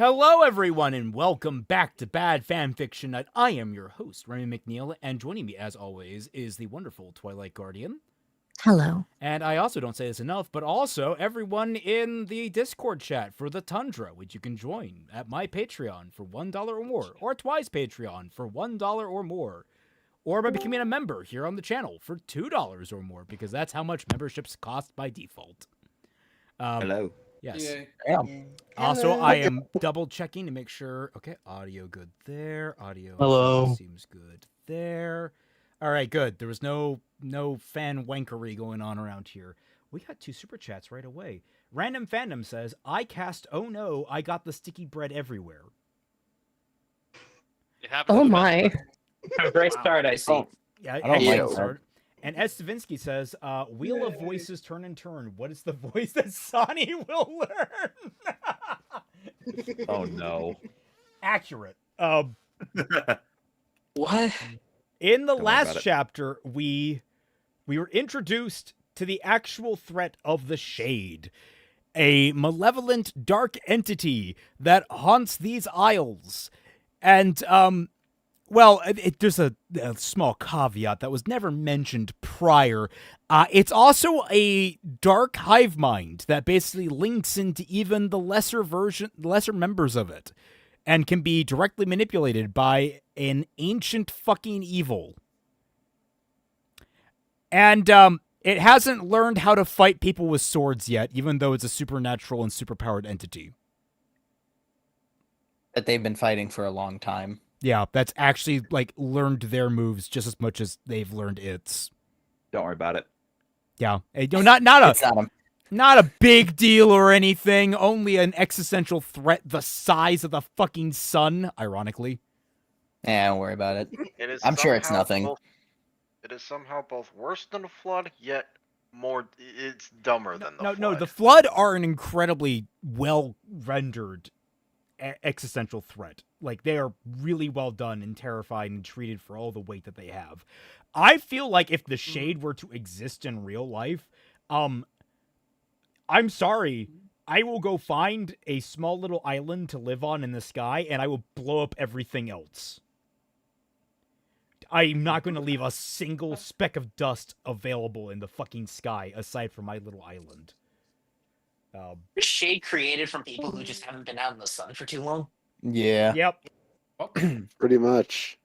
Hello, everyone, and welcome back to Bad Fanfiction Night. I am your host, Remy McNeil, and joining me, as always, is the wonderful Twilight Guardian. Hello. And I also don't say this enough, but also everyone in the Discord chat for the Tundra, which you can join at my Patreon for $1 or more, or Twice Patreon for $1 or more, or by becoming a member here on the channel for $2 or more, because that's how much memberships cost by default. Hello. Yes. Yeah. Also, I am double checking to make sure. Okay, audio good there. Audio Hello. seems good there. All right, good. There was no fan wankery going on around here. We got 2 super chats right away. Random Fandom says, "I cast. Oh no, I got the sticky bread everywhere." It happens Oh to the my. best of us. Great start, I see. Yeah, I don't excellent like start. And Ed Stavinsky says, "Wheel of Voices turn and turn. What is the voice that Sonny will learn?" Oh no. Accurate. What? In the Don't worry last about it. chapter, we were introduced to the actual threat of the Shade, a malevolent dark entity that haunts these isles. And well, there's a small caveat that was never mentioned prior. It's also a dark hive mind that basically links into even the lesser members of it, and can be directly manipulated by an ancient fucking evil. And it hasn't learned how to fight people with swords yet, even though it's a supernatural and superpowered entity. That they've been fighting for a long time. Yeah, that's actually, like, learned their moves just as much as they've learned its. Don't worry about it. Yeah. Not It's not a not a big deal or anything, only an existential threat the size of the fucking sun, ironically. don't worry about it. It is I'm sure it's somehow nothing. it is somehow both worse than a flood, yet more. It's dumber than the flood. No, the Flood are an incredibly well-rendered existential threat. Like, they are really well done and terrified and treated for all the weight that they have. I feel like if the Shade were to exist in real life, I'm sorry, I will go find a small little island to live on in the sky, and I will blow up everything else. I'm not going to leave a single speck of dust available in the fucking sky aside from my little island. Is Shade created from people who just haven't been out in the sun for too long? Yeah. Yep. Pretty much.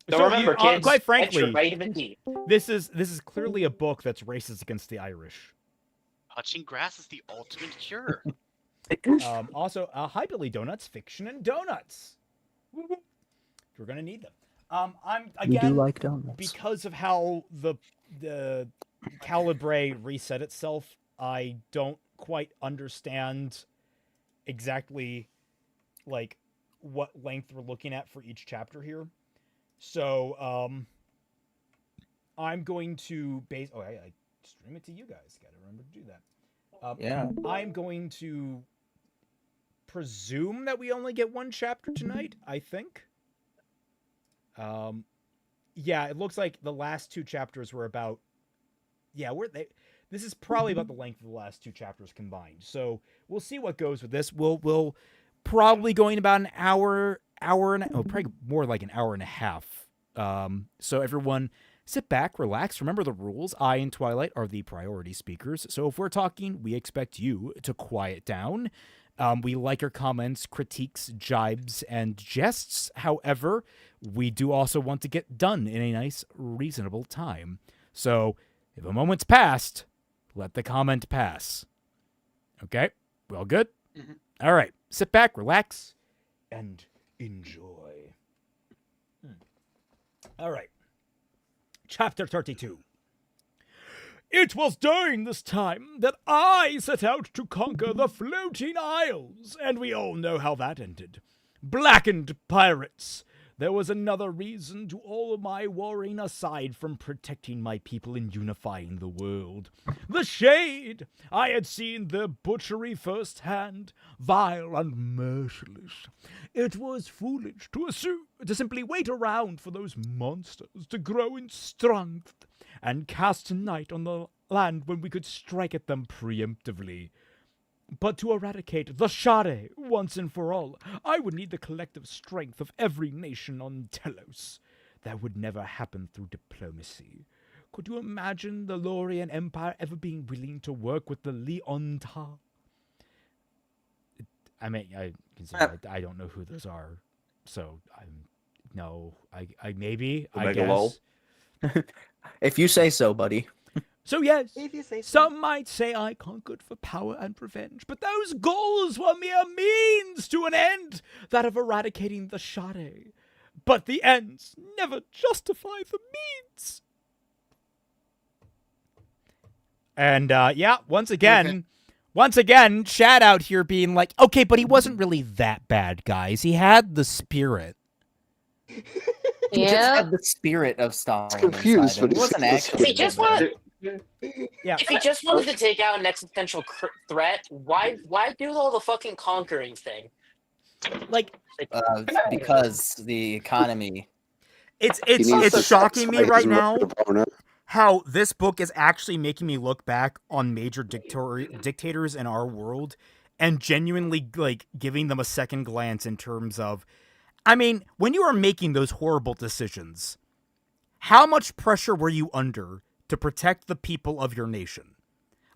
So So remember, kids, quite extra frankly, vitamin D. this is clearly a book that's racist against the Irish. Touching grass is the ultimate cure. Also, hi Billy Donuts, Fiction and Donuts. We're gonna need them. I'm We again do like donuts. because of how the Calibre reset itself. I don't quite understand exactly like what length we're looking at for each chapter here. So I'm going to base. Oh, I stream it to you guys. Gotta remember to do that. Yeah. I'm going to presume that we only get 1 chapter tonight, I think. Yeah, it looks like the last 2 chapters were about. Yeah, this is probably about the length of the last 2 chapters combined. So we'll see what goes with this. We'll probably going about an hour and probably more like an hour and a half. So everyone, sit back, relax. Remember the rules. I and Twilight are the priority speakers. So if we're talking, we expect you to quiet down. We like your comments, critiques, jibes, and jests. However, we do also want to get done in a nice, reasonable time. So if a moment's passed, let the comment pass. Okay? We all good? Mhm. All right. Sit back, relax, and enjoy. All right. Chapter 32. It was during this time that I set out to conquer the floating isles, and we all know how that ended. Blackened pirates. There was another reason to all of my warring aside from protecting my people and unifying the world. The Shade! I had seen their butchery firsthand, vile and merciless. It was foolish to simply wait around for those monsters to grow in strength and cast night on the land when we could strike at them preemptively. But to eradicate the Shade once and for all, I would need the collective strength of every nation on Telos. That would never happen through diplomacy. Could you imagine the Lorian Empire ever being willing to work with the Leontar? I mean, I consider I don't know who those are, so I maybe The I Megalol? guess. If you say so, buddy. So yes, If you say so. some might say I conquered for power and revenge, but those goals were mere means to an end, that of eradicating the Shade. But the ends never justify the means. And yeah, once again, Shad out here being like, okay, but he wasn't really that bad, guys. He had the spirit. He just Yeah. had the spirit of Stalin. confused, inside him. but He he's wasn't still actually. If he just wanted, Yeah. if he just wanted to take out an existential threat, why do all the fucking conquering thing? Like, Because the economy. it's He needs to shocking me satisfy right his now murder boner. how this book is actually making me look back on major dictators in our world and genuinely like giving them a second glance in terms of, I mean, when you are making those horrible decisions, how much pressure were you under to protect the people of your nation?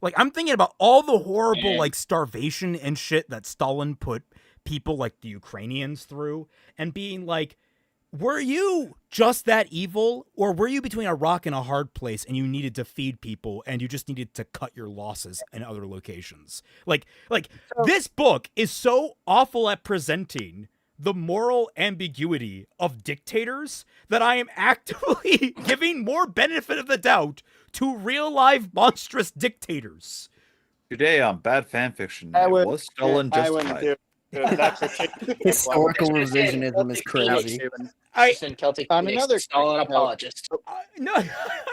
Like, I'm thinking about all the horrible like starvation and shit that Stalin put people like the Ukrainians through, and being like, were you just that evil, or were you between a rock and a hard place and you needed to feed people and you just needed to cut your losses in other locations? Like this book is so awful at presenting the moral ambiguity of dictators that I am actively giving more benefit of the doubt to real life monstrous dictators. Today on Bad Fanfiction, I would- was Stalin I wouldn't justified? do that particular Historical Well, revisionism is crazy. Just in Celtic On makes another Stalin note- apologist. No, I'm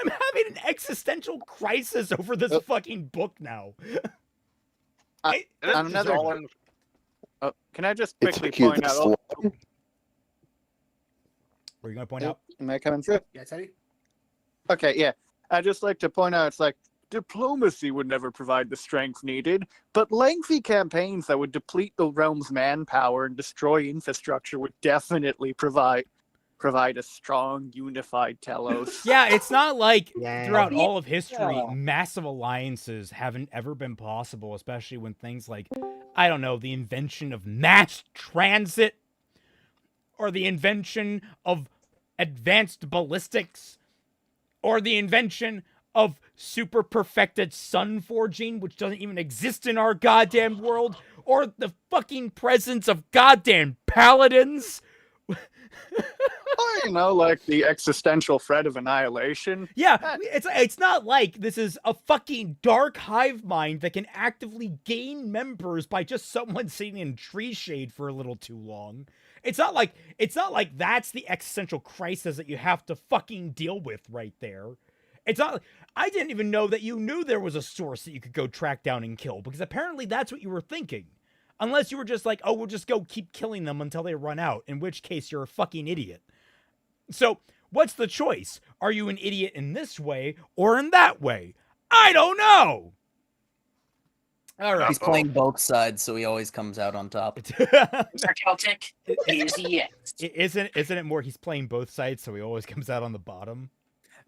having an existential crisis over this fucking book now. On another Stalin- note, can I just It's quickly cute. point out? What are you going to point out? Am I coming through? Yeah, Teddy? Okay, yeah. I'd just like to point out, it's like, diplomacy would never provide the strength needed, but lengthy campaigns that would deplete the realm's manpower and destroy infrastructure would definitely provide a strong, unified Telos. Yeah, it's not like Yeah. throughout all of history, Yeah. massive alliances haven't ever been possible, especially when things like, I don't know, the invention of mass transit or the invention of advanced ballistics or the invention of super perfected sun forging, which doesn't even exist in our goddamn world, or the fucking presence of goddamn paladins. Or, you know, like the existential threat of annihilation. Yeah, it's not like this is a fucking dark hive mind that can actively gain members by just someone sitting in tree shade for a little too long. It's not like that's the existential crisis that you have to fucking deal with right there. It's not. I didn't even know that you knew there was a source that you could go track down and kill, because apparently that's what you were thinking. Unless you were just like, oh, we'll just go keep killing them until they run out, in which case you're a fucking idiot. So, what's the choice? Are you an idiot in this way or in that way? I don't know. All right. He's playing both sides, so he always comes out on top. Mr. Celtic, here's the end. Isn't it more he's playing both sides, so he always comes out on the bottom?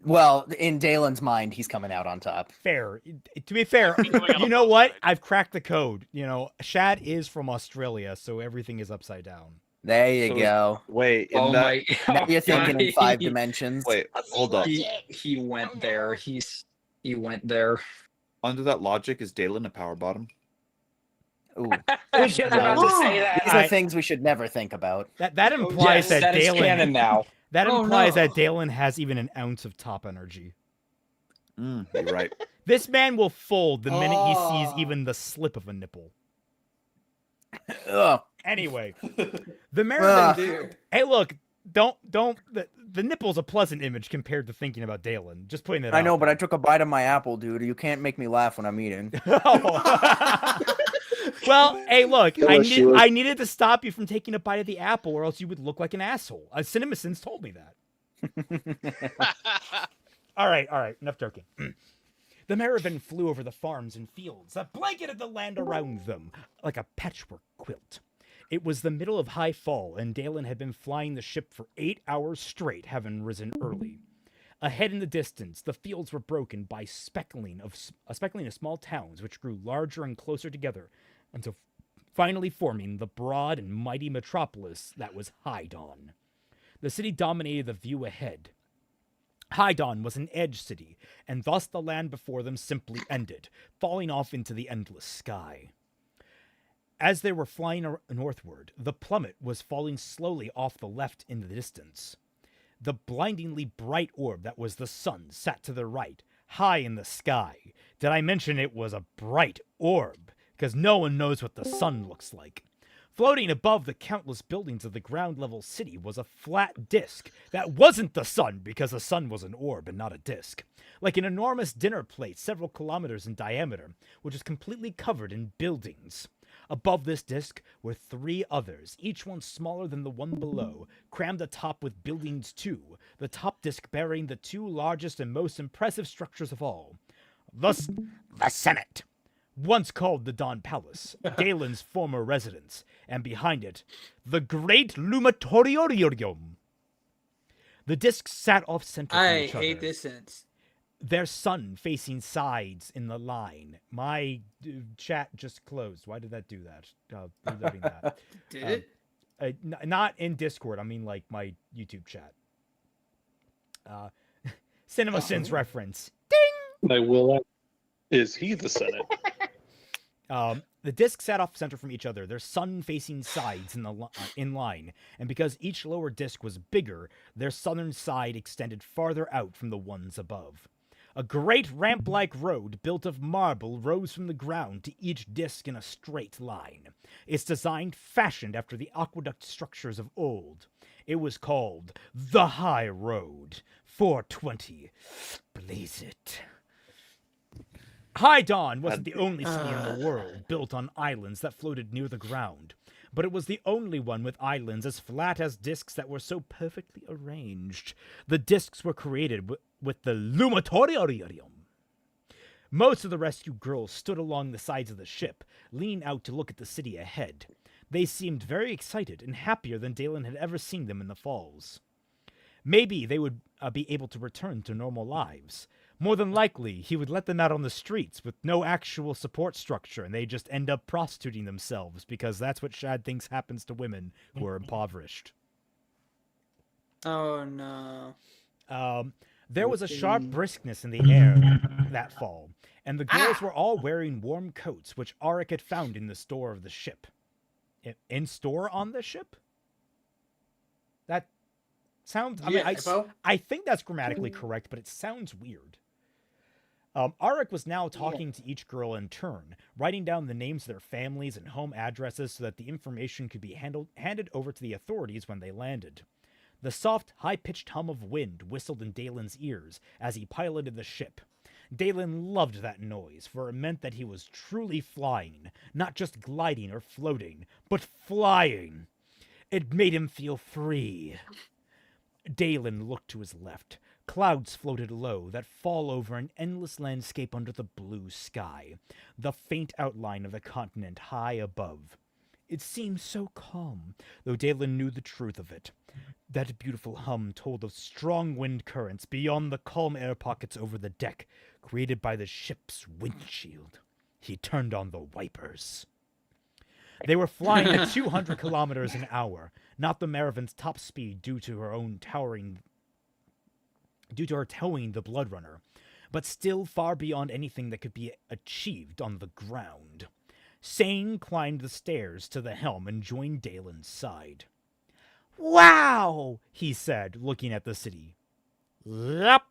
Well, in Dalen's mind, he's coming out on top. Fair. To be fair, you know what? I've cracked the code. You know, Shad is from Australia, so everything is upside down. There you So- go. Wait, in Oh that, my! Now you're thinking in 5 He- dimensions. wait, hold up. He went there. He went there. Under that logic, is Dalen a power bottom? Ooh. I was just about to say that. These are things we should never think about. That implies Yes, that is Dalen canon now. that Oh, implies no. that Dalen has even an ounce of top energy. You're right. This man will fold the minute he sees Oh. even the slip of a nipple. Ugh. Anyway, the Ugh. Merriman. Hey, look, don't. The nipple's a pleasant image compared to thinking about Dalen. Just putting it. I know, but I took a bite of my apple, dude. You can't make me laugh when I'm eating. Well, hey, look, Kill us, Sheila. I needed to stop you from taking a bite of the apple, or else you would look like an asshole. CinemaSins told me that. All right, enough joking. The Maravan flew over the farms and fields that blanketed the land around them like a patchwork quilt. It was the middle of high fall, and Dalen had been flying the ship for 8 hours straight, having risen early. Ahead in the distance, the fields were broken by speckling of small towns, which grew larger and closer together, until finally forming the broad and mighty metropolis that was Hydon. The city dominated the view ahead. Hydon was an edge city, and thus the land before them simply ended, falling off into the endless sky. As they were flying northward, the plummet was falling slowly off the left in the distance. The blindingly bright orb that was the sun sat to the right, high in the sky. Did I mention it was a bright orb? Because no one knows what the sun looks like. Floating above the countless buildings of the ground-level city was a flat disk that wasn't the sun, because the sun was an orb and not a disk. Like an enormous dinner plate several kilometers in diameter, which was completely covered in buildings. Above this disk were 3 others, each one smaller than the one below, crammed atop with buildings too, the top disk bearing the 2 largest and most impressive structures of all. Thus, the Senate, once called the Dawn Palace, Dalen's former residence, and behind it, the Great Lumatoriorium. The discs sat off-center from I each other. hate this sentence. Their sun-facing sides in the line. My chat just closed. Why did that do that? Reloading that. Did it? Not in Discord. I mean, like, my YouTube chat. Cinema Sins reference. I will ask, is he the Senate? The discs sat off center from each other, their sun-facing sides in line, and because each lower disc was bigger, their southern side extended farther out from the ones above. A great ramp-like road built of marble rose from the ground to each disc in a straight line. Its design fashioned after the aqueduct structures of old. It was called the High Road. 420. Blaze it. Hydon wasn't the only city in the world built on islands that floated near the ground, but it was the only one with islands as flat as discs that were so perfectly arranged. The discs were created with the Lumatoriorium. Most of the rescue girls stood along the sides of the ship, leaning out to look at the city ahead. They seemed very excited and happier than Dalen had ever seen them in the falls. Maybe they would be able to return to normal lives. More than likely, he would let them out on the streets with no actual support structure, and they just end up prostituting themselves, because that's what Shad thinks happens to women who are impoverished. Oh, no. There was a sharp briskness in the air that fall, and the girls were all wearing warm coats, which Auric had found in the store of the ship. In store on the ship? That sounds... I think that's grammatically correct, but it sounds weird. Auric was now talking to each girl in turn, writing down the names of their families and home addresses so that the information could be handed over to the authorities when they landed. The soft, high-pitched hum of wind whistled in Dalen's ears as he piloted the ship. Dalen loved that noise, for it meant that he was truly flying, not just gliding or floating, but flying. It made him feel free. Dalen looked to his left. Clouds floated low that fall over an endless landscape under the blue sky, the faint outline of the continent high above. It seemed so calm, though Dalen knew the truth of it. That beautiful hum told of strong wind currents beyond the calm air pockets over the deck, created by the ship's windshield. He turned on the wipers. They were flying at 200 kilometers an hour, not the Maravan's top speed due to her towing the Blood Runner, but still far beyond anything that could be achieved on the ground. Sane climbed the stairs to the helm and joined Dalen's side. "Wow!" he said, looking at the city. "Yep,"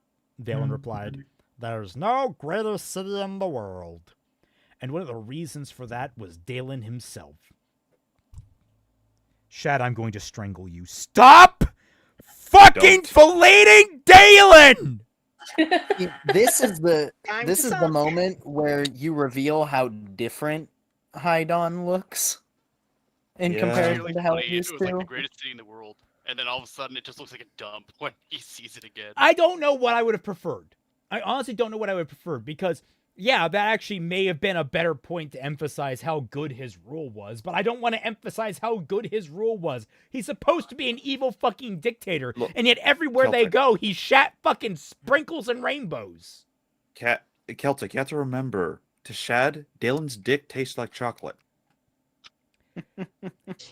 Dalen replied. "There's no greater city in the world." And one of the reasons for that was Dalen himself. Shad, I'm going to strangle you. Stop fucking filleting Dalen! This is the moment where you reveal how different Hydon looks in comparison to how it used was to. like the greatest city in the world, and then all of a sudden it just looks like a dump when he sees it again. I don't know what I would have preferred. I honestly don't know what I would prefer because, yeah, that actually may have been a better point to emphasize how good his rule was, but I don't want to emphasize how good his rule was. He's supposed to be an evil fucking dictator, Look, and yet everywhere they Celtic. go, he shat fucking sprinkles and rainbows. Celtic, you have to remember, to Shad, Dalen's dick tastes like chocolate.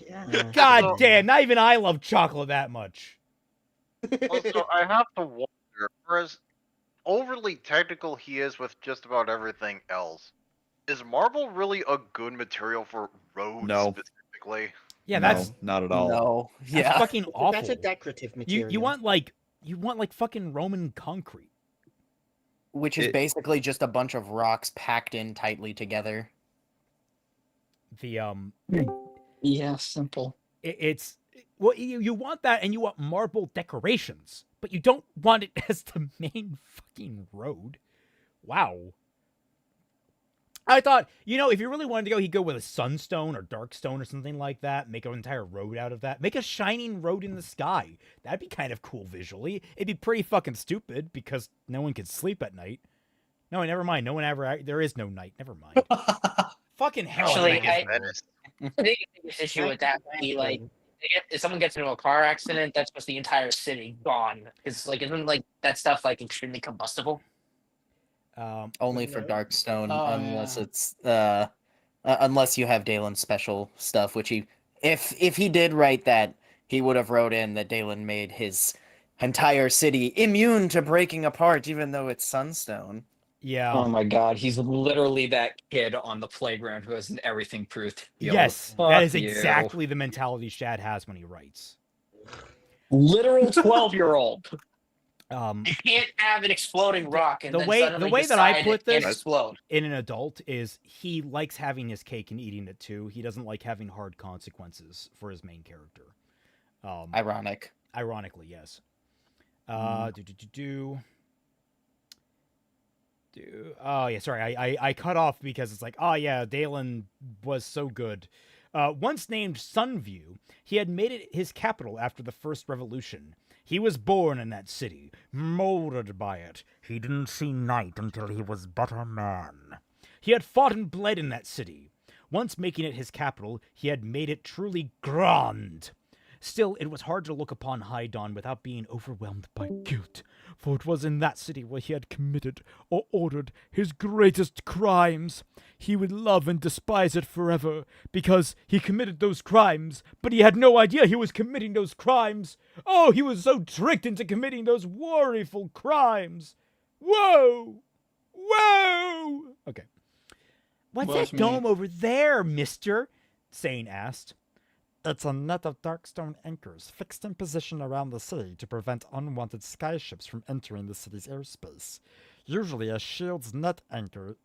Yeah. God So- damn, not even I love chocolate that much. Also, I have to wonder, for as overly technical he is with just about everything else, is marble really a good material for roads No. specifically? Yeah, No, that's not at all. No. that's Yeah. fucking awful. That's a decorative material. you want like fucking Roman concrete. Which is It- basically just a bunch of rocks packed in tightly together. The Yeah, simple. it's well, you want that, and you want marble decorations, but you don't want it as the main fucking road. Wow. I thought, if you really wanted to go, he'd go with a sunstone or darkstone or something like that. Make an entire road out of that. Make a shining road in the sky. That'd be kind of cool visually. It'd be pretty fucking stupid because no one could sleep at night. No, never mind. No one ever. There is no night. Never mind. Fucking hell. Actually, I I think the biggest issue with that would be like if someone gets into a car accident, that's just the entire city gone. It's like isn't like that stuff like extremely combustible? Only for Darkstone, Oh, unless yeah. it's unless you have Dalen's special stuff, which if he did write that, he would have wrote in that Dalen made his entire city immune to breaking apart, even though it's Sunstone. Yeah. Oh my god, he's literally that kid on the playground who has an everything proof. Yo, Yes, that fuck is you. exactly the mentality Shad has when he writes. Literal 12-year-old. You can't have an exploding rock and the then way- suddenly the way that I decide put it can't this- explode. In an adult is he likes having his cake and eating it too. He doesn't like having hard consequences for his main character. Ironic. Ironically, yes. Oh yeah, sorry. I cut off because it's like, oh yeah, Dalen was so good. Once named Sunview, he had made it his capital after the first revolution. He was born in that city, molded by it. He didn't see night until he was but a man. He had fought and bled in that city. Once making it his capital, he had made it truly grand. Still, it was hard to look upon High Dawn without being overwhelmed by guilt, for it was in that city where he had committed or ordered his greatest crimes. He would love and despise it forever, because he committed those crimes, but he had no idea he was committing those crimes. Oh, he was so tricked into committing those worryful crimes. Whoa! Whoa! Okay. What's Was that me. dome over there, mister? Sane asked. It's a net of darkstone anchors fixed in position around the city to prevent unwanted skyships from entering the city's airspace. Usually a shield net's anchors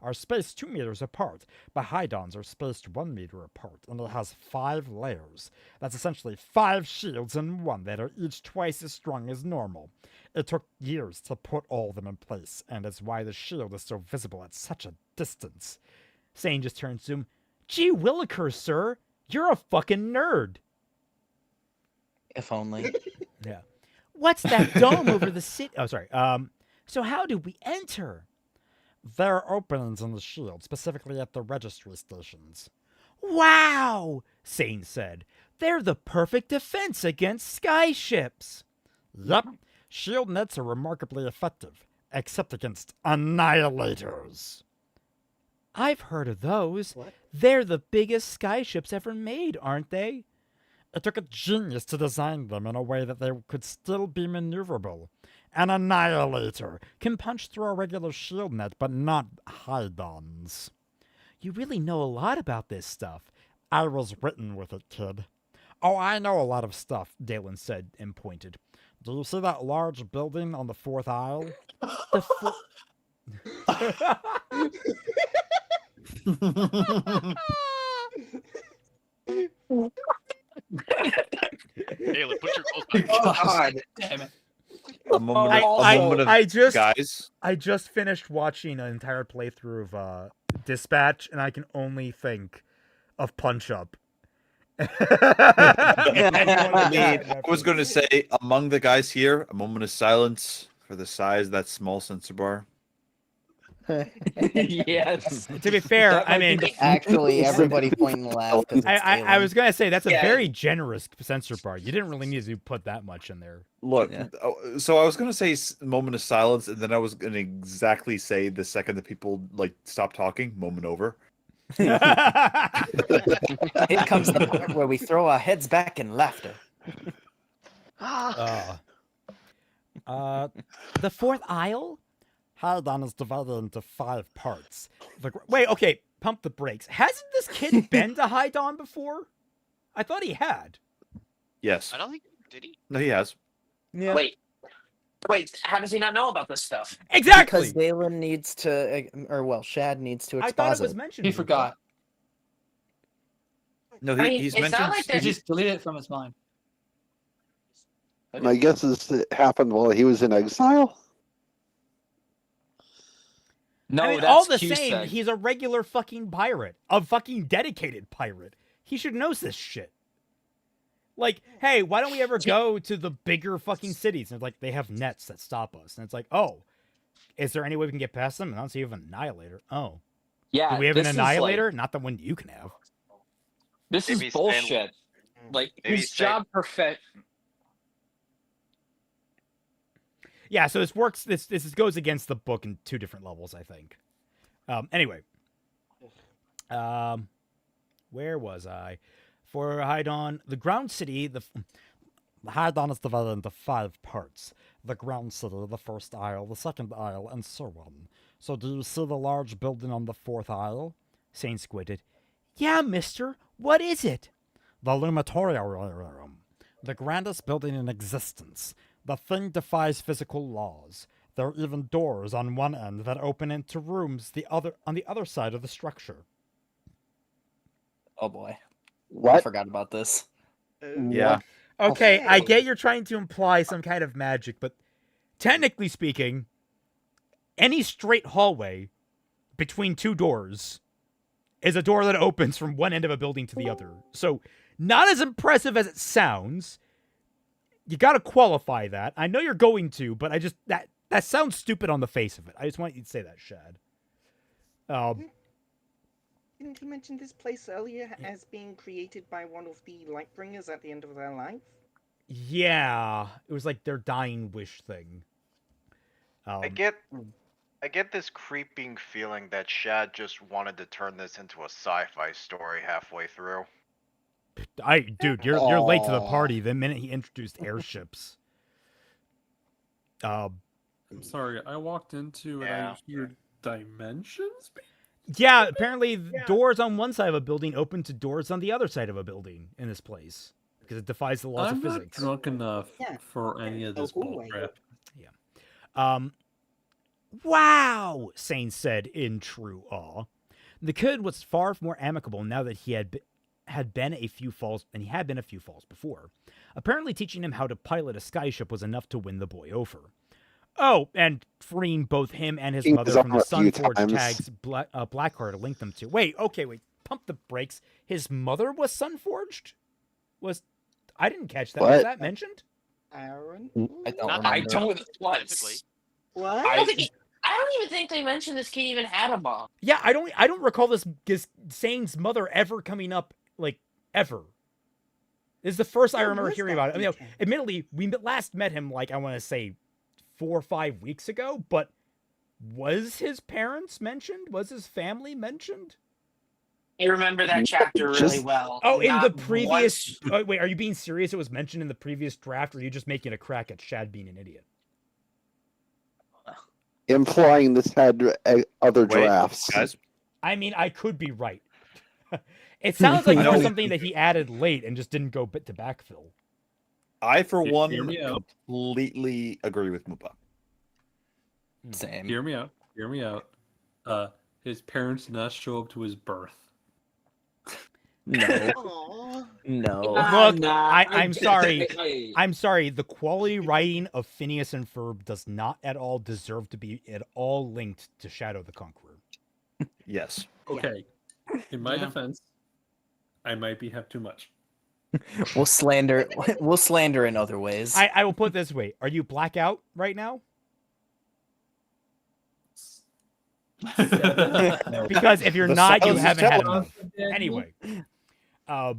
are spaced 2 meters apart, but High Dawn's are spaced 1 meter apart, and it has 5 layers. That's essentially 5 shields in one that are each twice as strong as normal. It took years to put all of them in place, and is why the shield is so visible at such a distance. Sane just turns to him. Gee willikers, sir, you're a fucking nerd. If only. Yeah. What's that dome over the city? Oh, sorry. So how do we enter? There are openings in the shield, specifically at the registry stations. Wow, Sane said. They're the perfect defense against skyships. Yep. Shield nets are remarkably effective, except against annihilators. I've heard of those. What? They're the biggest skyships ever made, aren't they? It took a genius to design them in a way that they could still be maneuverable. An annihilator can punch through a regular shield net, but not High Dawn's. You really know a lot about this stuff. I was written with it, kid. Oh, I know a lot of stuff, Dalen said and pointed. Do you see that large building on the 4th aisle? The Haley, put your clothes back. Oh, God damn it. A moment, I- a moment of I just guys. I just finished watching an entire playthrough of Dispatch, and I can only think of Punch Up I was going to say, among the guys here, a moment of silence for the size of that small sensor bar. Yes. To be fair, That I might be mean, the Actually, everybody pointing laugh because it's I was gonna say that's a Yeah. very generous censor bar. You didn't really need to put that much in there. Look, Yeah. so I was going to say moment of silence, and then I was going to exactly say the second that people like stop talking, moment over. Here comes the part where we throw our heads back in laughter. The fourth aisle? Hardon is divided into 5 parts. Wait, okay, pump the brakes. Hasn't this kid been to Hydon before? I thought he had. Yes. I don't think did he? No, he has. Yeah. Wait, how does he not know about this stuff? Exactly. Because Dalen needs to, or well, Shad needs to I thought it exposit. was mentioned. He forgot. No, I mean, he's it's not mentioned. like He there's just deleted it from his mind. My guess is it happened while he was in exile. No, I mean, that's all the Q same, said. he's a regular fucking pirate. A fucking dedicated pirate. He should know this shit. Like, hey, why don't we ever go to the bigger fucking cities? And it's like, they have nets that stop us. And it's like, oh, is there any way we can get past them? And I don't see you have an annihilator. Oh. Yeah, Do we have an this is, annihilator? like, Not the one you can have. this Maybe is bullshit. Like maybe his Stan- job perfect. Yeah, so this works. This goes against the book in 2 different levels, I think. Anyway. Where was I? For Hydon, the ground city, the Hydon is divided into 5 parts. The ground city, the first aisle, the second aisle, and so on. So do you see the large building on the 4th aisle? Saint squinted. Yeah, mister. What is it? The Lumatorium. The grandest building in existence. The thing defies physical laws. There are even doors on one end that open into rooms on the other side of the structure. Oh boy, I What? forgot about this. Yeah. Okay, I get you're trying to imply some kind of magic, but technically speaking, any straight hallway between 2 doors is a door that opens from one end of a building to the other. So, not as impressive as it sounds. You got to qualify that. I know you're going to, but I just that sounds stupid on the face of it. I just want you to say that, Shad. Didn't you mention this place earlier as being created by one of the Lightbringers at the end of their life? Yeah, it was like their dying wish thing. I get this creeping feeling that Shad just wanted to turn this into a sci-fi story halfway through. Dude, you're late to the party the minute he introduced airships. I'm sorry, I walked into and Yeah. I hear dimensions. Yeah, apparently doors on one side of a building open to doors on the other side of a building in this place because it defies the laws I'm of not physics. drunk enough Yeah. for any of this hallway. bullcrap. Wow, Sane said in true awe. The kid was far more amicable now that he had been a few falls before. Apparently heaching him how to pilot a skyship was enough to win the boy over. Oh, and freeing both him and his He mother was from the on a few Sunforged times. tags Blackheart linked them to. Wait, pump the brakes. His mother was Sunforged? I didn't catch that. Was What? that mentioned? Aaron? I don't Not remember. I don't. Specifically. What? I don't even think they mentioned this kid even had a mom. Yeah, I don't recall this Sane's mother ever coming up, like, ever. This is the first I Where remember was hearing that about it. I mean, detail? admittedly, we last met him, like, I want to say 4 or 5 weeks ago, but was his parents mentioned? Was his family mentioned? I remember that chapter really Just- well. Oh, in the Not previous... once- Oh, wait, are you being serious? It was mentioned in the previous draft, or are you just making a crack at Shad being an idiot? Implying this had other Wait, drafts. guys. I mean, I could be right. It sounds like it was No. something that he added late and just didn't go bit to backfill. I, for Hear one, me out. completely agree with Mupa. Same. Hear me out. Hear me out. His parents did not show up to his birth. No. Aw. No. Look, I'm sorry. I'm sorry. The quality writing of Phineas and Ferb does not at all deserve to be at all linked to Shadow the Conqueror. Yes. Okay. In my Yeah. defense, I might have too much. We'll slander. We'll slander in other ways. I will put it this way: are you blackout right now? Because if you're The not, you silence is haven't had telling. enough. Anyway, I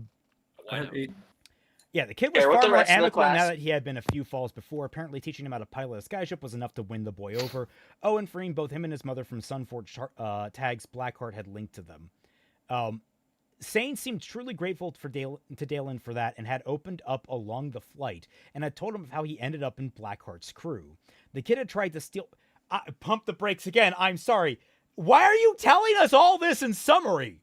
have 8. yeah, the kid was Care what far the more rest of the amicable now class- that he had been a few falls before. Apparently, teaching him how to pilot a skyship was enough to win the boy over. Oh, and freeing both him and his mother from Sunforge tags Blackheart had linked to them. Sane seemed truly grateful to Dalen for that and had opened up along the flight and had told him of how he ended up in Blackheart's crew. The kid had tried to steal... pump the brakes again. I'm sorry. Why are you telling us all this in summary?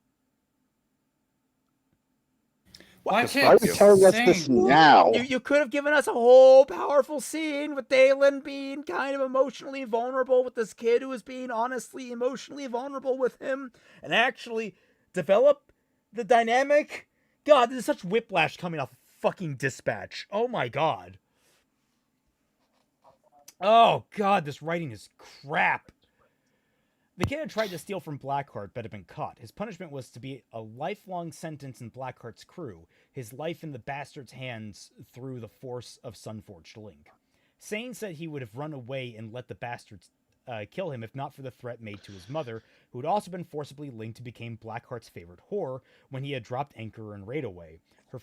Why Just Why are can't you telling us this Sane- now? You could have given us a whole powerful scene with Dalen being kind of emotionally vulnerable with this kid who was being honestly emotionally vulnerable with him and actually develop the dynamic. God, this is such whiplash coming off fucking Dispatch. Oh my god. Oh god, this writing is crap. The kid had tried to steal from Blackheart, but had been caught. His punishment was to be a lifelong sentence in Blackheart's crew, his life in the bastard's hands through the force of Sunforged Link. Sane said he would have run away and let the bastards kill him if not for the threat made to his mother, who had also been forcibly linked to become Blackheart's favorite whore when he had dropped Anchor and Raid away. Her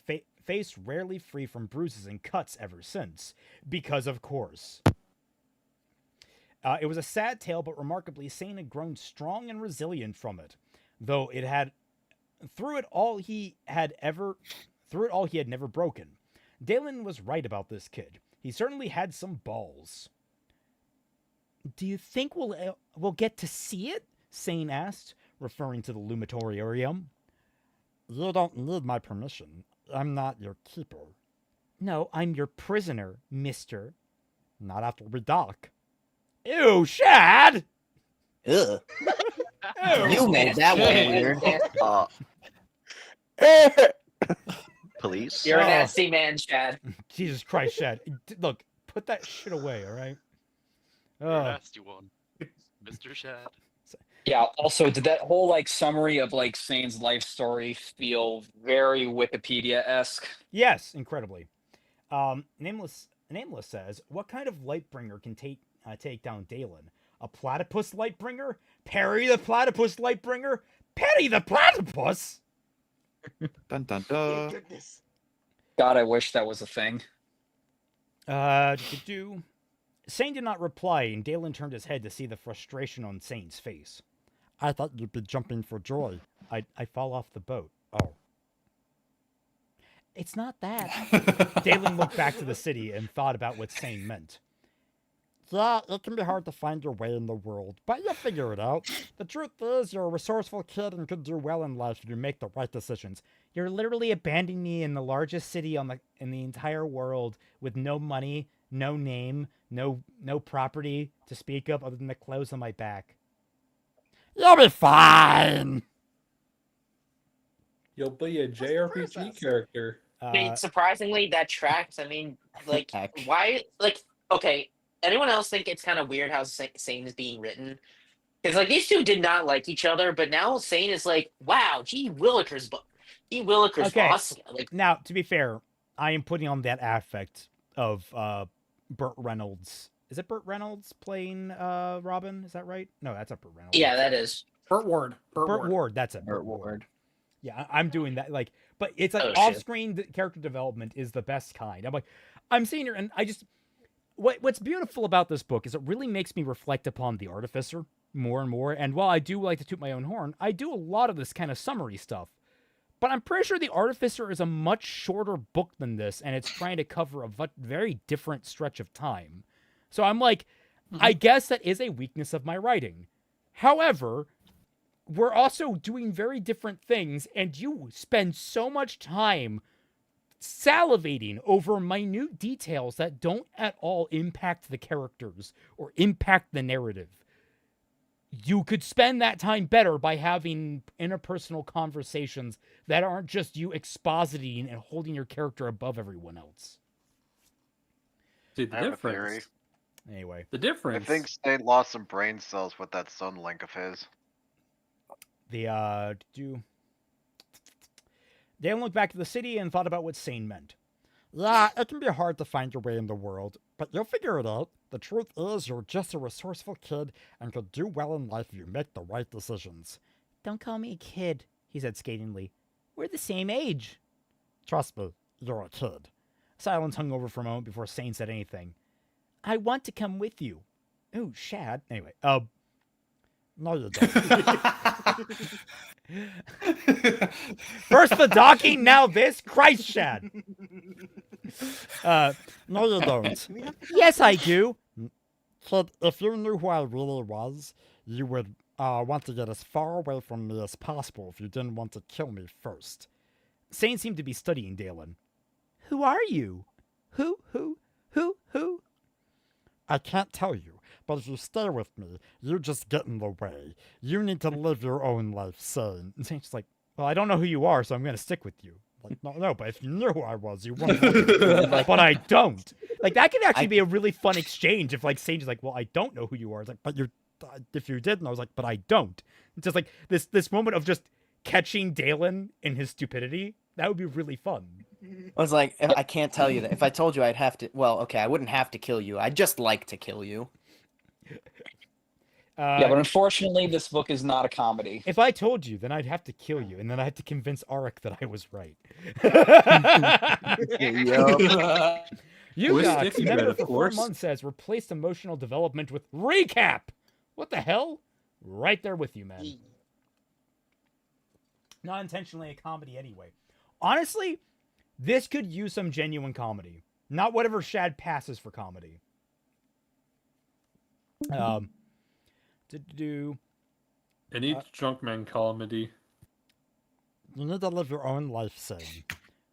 face rarely free from bruises and cuts ever since. Because of course. It was a sad tale, but remarkably, Sane had grown strong and resilient from it. Though it had, through it all he had never broken. Dalen was right about this kid. He certainly had some balls. Do you think we'll get to see it? Sane asked, referring to the Lumitorium. You don't need my permission. I'm not your keeper. No, I'm your prisoner, mister. Not after we dock. Ew, Shad! Ugh. Ew. You made that one weird. Police? You're a Oh. nasty man, Chad. Jesus Christ, Shad. Look, put that shit away, all right? You're a Oh. nasty one. Mr. Shad. Yeah. Also, did that whole like summary of like Sane's life story feel very Wikipedia-esque? Yes, incredibly. Nameless says, what kind of Lightbringer can take down Dalen? A platypus Lightbringer? Perry the platypus Lightbringer? Perry the platypus? Dun dun Dear dun. goodness. God, I wish that was a thing. Sane did not reply, and Dalen turned his head to see the frustration on Sane's face. I thought you'd be jumping for joy. I fall off the boat. Oh. It's not that. Dalen looked back to the city and thought about what Sane meant. Yeah, it can be hard to find your way in the world, but you'll figure it out. The truth is, you're a resourceful kid and could do well in life if you make the right decisions. You're literally abandoning me in the largest city in the entire world with no money, no name, no property to speak of other than the clothes on my back. You'll be fine. You'll be a JRPG character. I mean, surprisingly, that tracks. I mean, like, Heck. why? Like, okay. Anyone else think it's kind of weird how Sane is being written? Because like these two did not like each other, but now Sane is like, wow, gee Willikers Okay. awesome. Like, Now, to be fair, I am putting on that affect of Burt Reynolds. Is it Burt Reynolds playing Robin? Is that right? No, that's not Burt Reynolds. yeah, that is. Burt Ward. Burt Ward. That's it. Burt Ward. Yeah, I'm doing that. Like, but it's like Oh, shit. off-screen character development is the best kind. I'm like, I'm seeing her, and I just what's beautiful about this book is it really makes me reflect upon the Artificer more and more. And while I do like to toot my own horn, I do a lot of this kind of summary stuff. But I'm pretty sure the Artificer is a much shorter book than this, and it's trying to cover a very different stretch of time. So I'm like, I guess that is a weakness of my writing. However, we're also doing very different things, and you spend so much time salivating over minute details that don't at all impact the characters or impact the narrative. You could spend that time better by having interpersonal conversations that aren't just you expositing and holding your character above everyone else. See, the I have a difference. theory. Anyway, The I difference. think State lost some brain cells with that sun link of his. Dalen looked back to the city and thought about what sane meant. Yeah, it can be hard to find your way in the world, but you'll figure it out. The truth is, you're just a resourceful kid and could do well in life if you make the right decisions. Don't call me a kid, he said scathingly. We're the same age. Trust me, you're a kid. Silence hung over for a moment before Sane said anything. I want to come with you. Ooh, Shad. Anyway, no you don't. First the docking, now this? Christ, Shad. No you don't. Yes, I do. Kid, if you knew who I really was, you would want to get as far away from me as possible if you didn't want to kill me first. Sane seemed to be studying Dalen. Who are you? Who? I can't tell you, but if you stay with me, you just get in the way. You need to live your own life, Sane. And Sane's like, well, I don't know who you are, so I'm going to stick with you. Like, no, but if you knew who I was, you wouldn't. But I don't. Like, that could actually be a really fun exchange if, like, Sane's like, well, I don't know who you are. It's like, but you're, if you did, and I was like, but I don't. It's just like this moment of just catching Dalen in his stupidity. That would be really fun. I was like, I can't tell you that. If I told you, I'd have to. Well, okay, I wouldn't have to kill you. I'd just like to kill you. Yeah, but unfortunately, this book is not a comedy. If I told you, then I'd have to kill you, and then I had to convince Arik that I was right. You got member for 4 months says replaced emotional development with recap. What the hell? Right there with you, man. Not intentionally a comedy anyway. Honestly, this could use some genuine comedy. Not whatever Shad passes for comedy. Any drunk man comedy. You need to live your own life, Sane.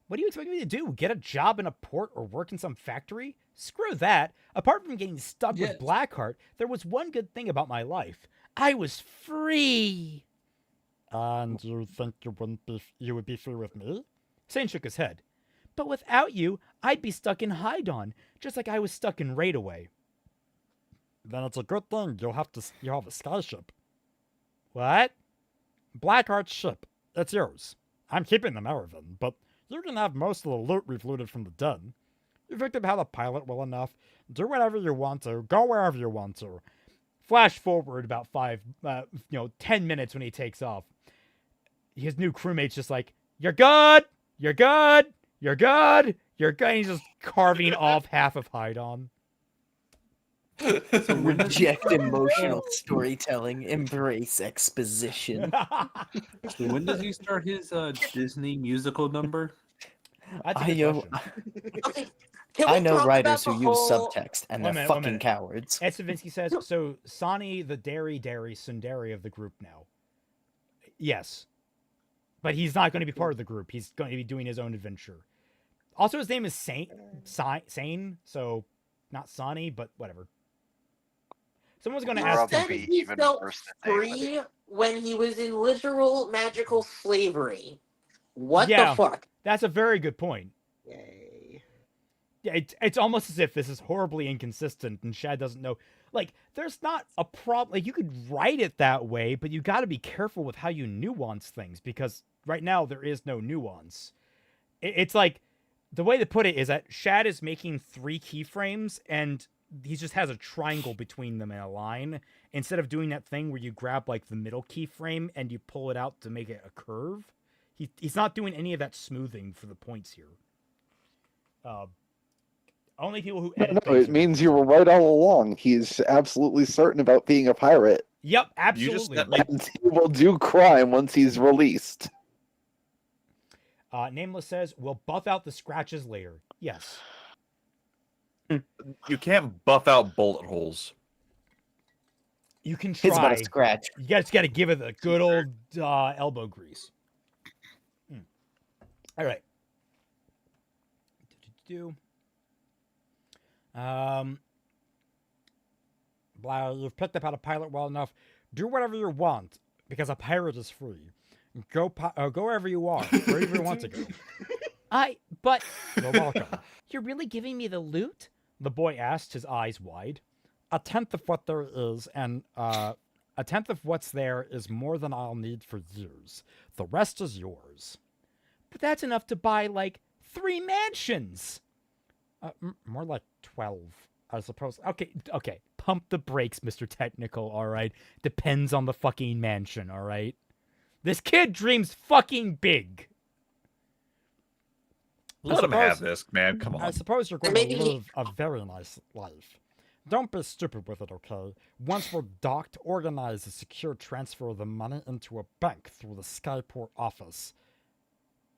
What do you expect me to do? Get a job in a port or work in some factory? Screw that. Apart from getting stuck with Blackheart, there was one good thing about my life. I was free. And you think you would be free with me? Sane shook his head. But without you, I'd be stuck in Hydon, just like I was stuck in Raidaway. Then it's a good thing you'll have a skyship. What? Blackheart's ship. It's yours. I'm keeping the Marathon, but you can have most of the loot we've looted from the den. You picked up how to pilot well enough. Do whatever you want to. Go wherever you want to. Flash forward about 10 minutes when he takes off. His new crewmate's just like, you're good! You're good! You're good! You're good! And he's just carving off half of Hydon. So reject emotional storytelling, embrace exposition. So when does he start his Disney musical number? I know writers who use subtext, and they're fucking cowards. Ed Savinsky says, so Sani, the dairy Sundari of the group now. Yes. But he's not going to be part of the group. He's going to be doing his own adventure. Also, his name is Sane, so not Sani, but whatever. Someone's going to ask him. He felt free when he was in literal magical slavery. What the fuck? That's a very good point. Yay. Yeah, it's almost as if this is horribly inconsistent and Shad doesn't know. Like, there's not a problem. Like, you could write it that way, but you got to be careful with how you nuance things, because right now there is no nuance. It's like, the way to put it is that Shad is making 3 keyframes, and he just has a triangle between them in a line, instead of doing that thing where you grab, like, the middle keyframe and you pull it out to make it a curve. He's not doing any of that smoothing for the points here. Only people who edit No, it means you were right all along. He's absolutely certain about being a pirate. Yep, absolutely. And he will do crime once he's released. Nameless says, we'll buff out the scratches later. Yes. You can't buff out bullet holes. You can try. It's about a scratch. You just got to give it the good old elbow grease. All right. You've picked up how to pilot well enough. Do whatever you want, because a pirate is free. Go wherever you are, wherever you want to go. But you're welcome. You're really giving me the loot? The boy asked, his eyes wide. A tenth of what there is, and a tenth of what's there is more than I'll need for years. The rest is yours. but that's enough to buy, like, 3 mansions. More like 12, I suppose. Okay. Pump the brakes, Mr. Technical, all right? Depends on the fucking mansion, all right? This kid dreams fucking big. Let him have this, man. Come I on. suppose you're going to live a very nice life. Don't be stupid with it, okay? Once we're docked, organize a secure transfer of the money into a bank through the Skyport office.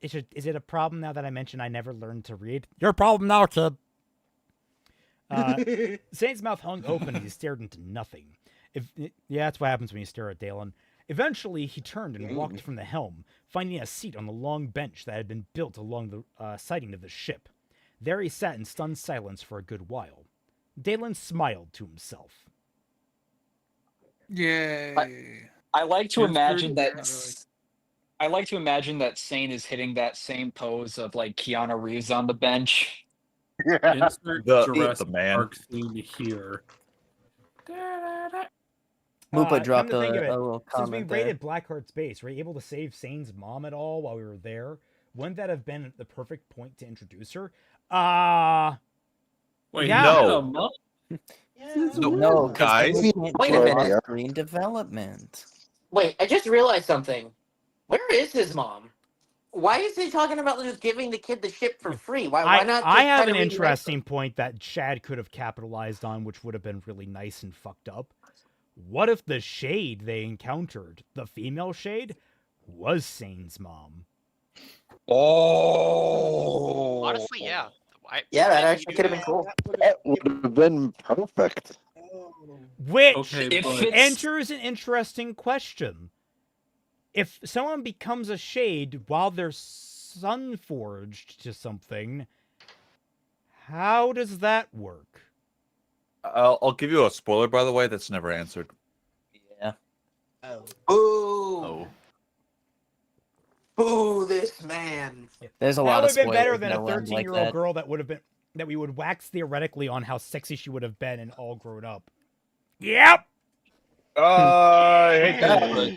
Is it a problem now that I mentioned I never learned to read? Your problem now, kid. Saint's mouth hung open and he stared into nothing. That's what happens when you stare at Dalen. Eventually, he turned and walked from the helm, finding a seat on the long bench that had been built along the siding of the ship. There he sat in stunned silence for a good while. Dalen smiled to himself. Yay! I like to It's imagine pretty- that. I like to imagine that Sane is hitting that same pose of like Keanu Reeves on the bench. Insert The Jurassic man. Park theme here. Moopa come dropped to think of it, a little since we comment there. raided Blackheart's base, were you able to save Sane's mom at all while we were there? Wouldn't that have been the perfect point to introduce her? Wait, Yeah. No. No, guys. we can't Wait do a minute. off-screen development. Wait, I just realized something. Where is his mom? Why is he talking about just giving the kid the ship for free? Why not? I just have try an to remake interesting point that Shad could have capitalized on, which would have been really nice and fucked up. What if the shade they encountered, the female shade, was Sane's mom? Oh, Honestly, yeah. Yeah, that why actually didn't could you have do been that? cool. That would have been perfect. Which Okay, If but it's- enters an interesting question. If someone becomes a shade while they're sunforged to something, how does that work? I'll give you a spoiler, by the way, that's never answered. Yeah. Ooh. Oh. Boo this man. There's a That lot would of have been better spoilers than a that'll end like 13-year-old that. girl that we would wax theoretically on how sexy she would have been and all grown up. Yep. I hate that. But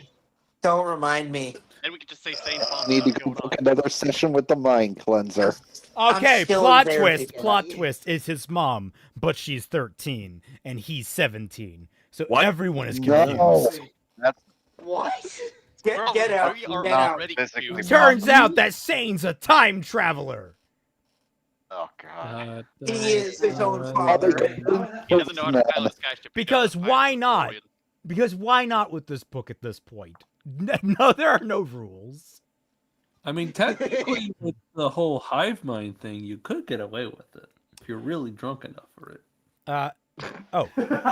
Don't remind me. And we could just say Sane's mom. Need to what's go going on. book another session with the mind cleanser. Okay, still plot in therapy twist. for Plot that. twist is his mom, but she's 13 and he's 17. So What? everyone is No. confused. What? Bro, Get out. we are Get out. already Physically confused. Turns out that Sane's a time traveler. Oh god. He is his own Other father. He doesn't know how to pilot a skyship. Because why not? Because why not with this book at this point? No, there are no rules. I mean, technically, with the whole hive mind thing, you could get away with it if you're really drunk enough for it.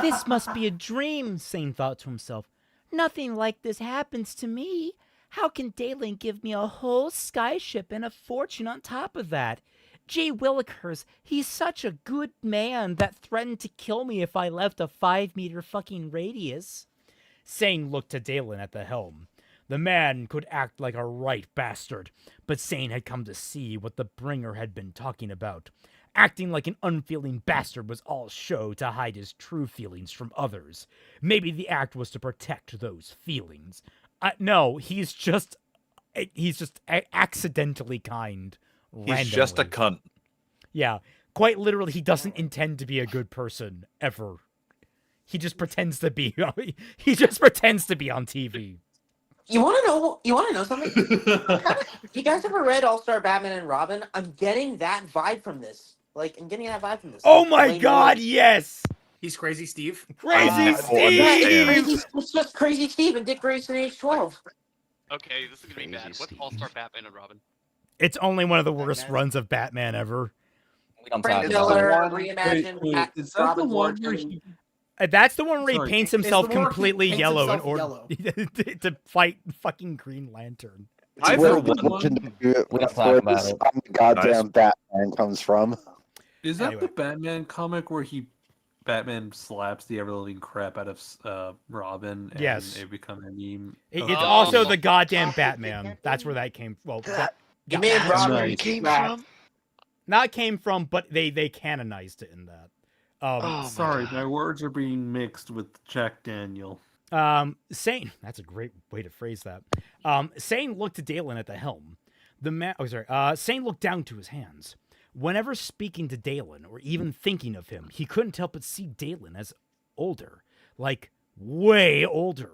This must be a dream, Sane thought to himself. Nothing like this happens to me. How can Dalen give me a whole skyship and a fortune on top of that? Gee Willikers, he's such a good man that threatened to kill me if I left a 5-meter fucking radius. Sane looked to Dalen at the helm. The man could act like a right bastard, but Sane had come to see what the bringer had been talking about. Acting like an unfeeling bastard was all show to hide his true feelings from others. Maybe the act was to protect those feelings. No, he's just accidentally kind. he's just a randomly. cunt. Yeah, quite literally, he doesn't intend to be a good person ever. He just pretends to be. He just pretends to be on TV. You want to know? You want to know something? You guys ever read All Star Batman and Robin? I'm getting that vibe from this. Like, I'm getting that vibe from this. Oh my Way God! more. Yes, He's Crazy Steve. Crazy now Steve. understand. Crazy, it's just Crazy Steve and Dick Grayson age 12. Okay, this is gonna be bad. What's All-Star Batman and Robin? It's only one of the worst runs of Batman ever. We don't Frank talk Miller about it. reimagined Wait, is that the Robin's one where origin. he That's the one where he Sorry. paints It's himself the one where he completely paints yellow in himself order to fight fucking Green Lantern. I Where for the one. legendary We don't talk where about this it. goddamn Batman comes from. is that Anyway. the Batman comic where Batman slaps the ever living crap out of Robin and Yes. it becomes a meme? It's Okay. also the goddamn Batman. That's where that came. Well, You made That's Robin where he it came rap. from? not came from, but they canonized it in that. Oh my Sorry, God. my words are being mixed with Jack Daniel. Sane. That's a great way to phrase that. Sane looked to Dalen at the helm. Sane looked down to his hands. Whenever speaking to Dalen, or even thinking of him, he couldn't help but see Dalen as older. Like, way older.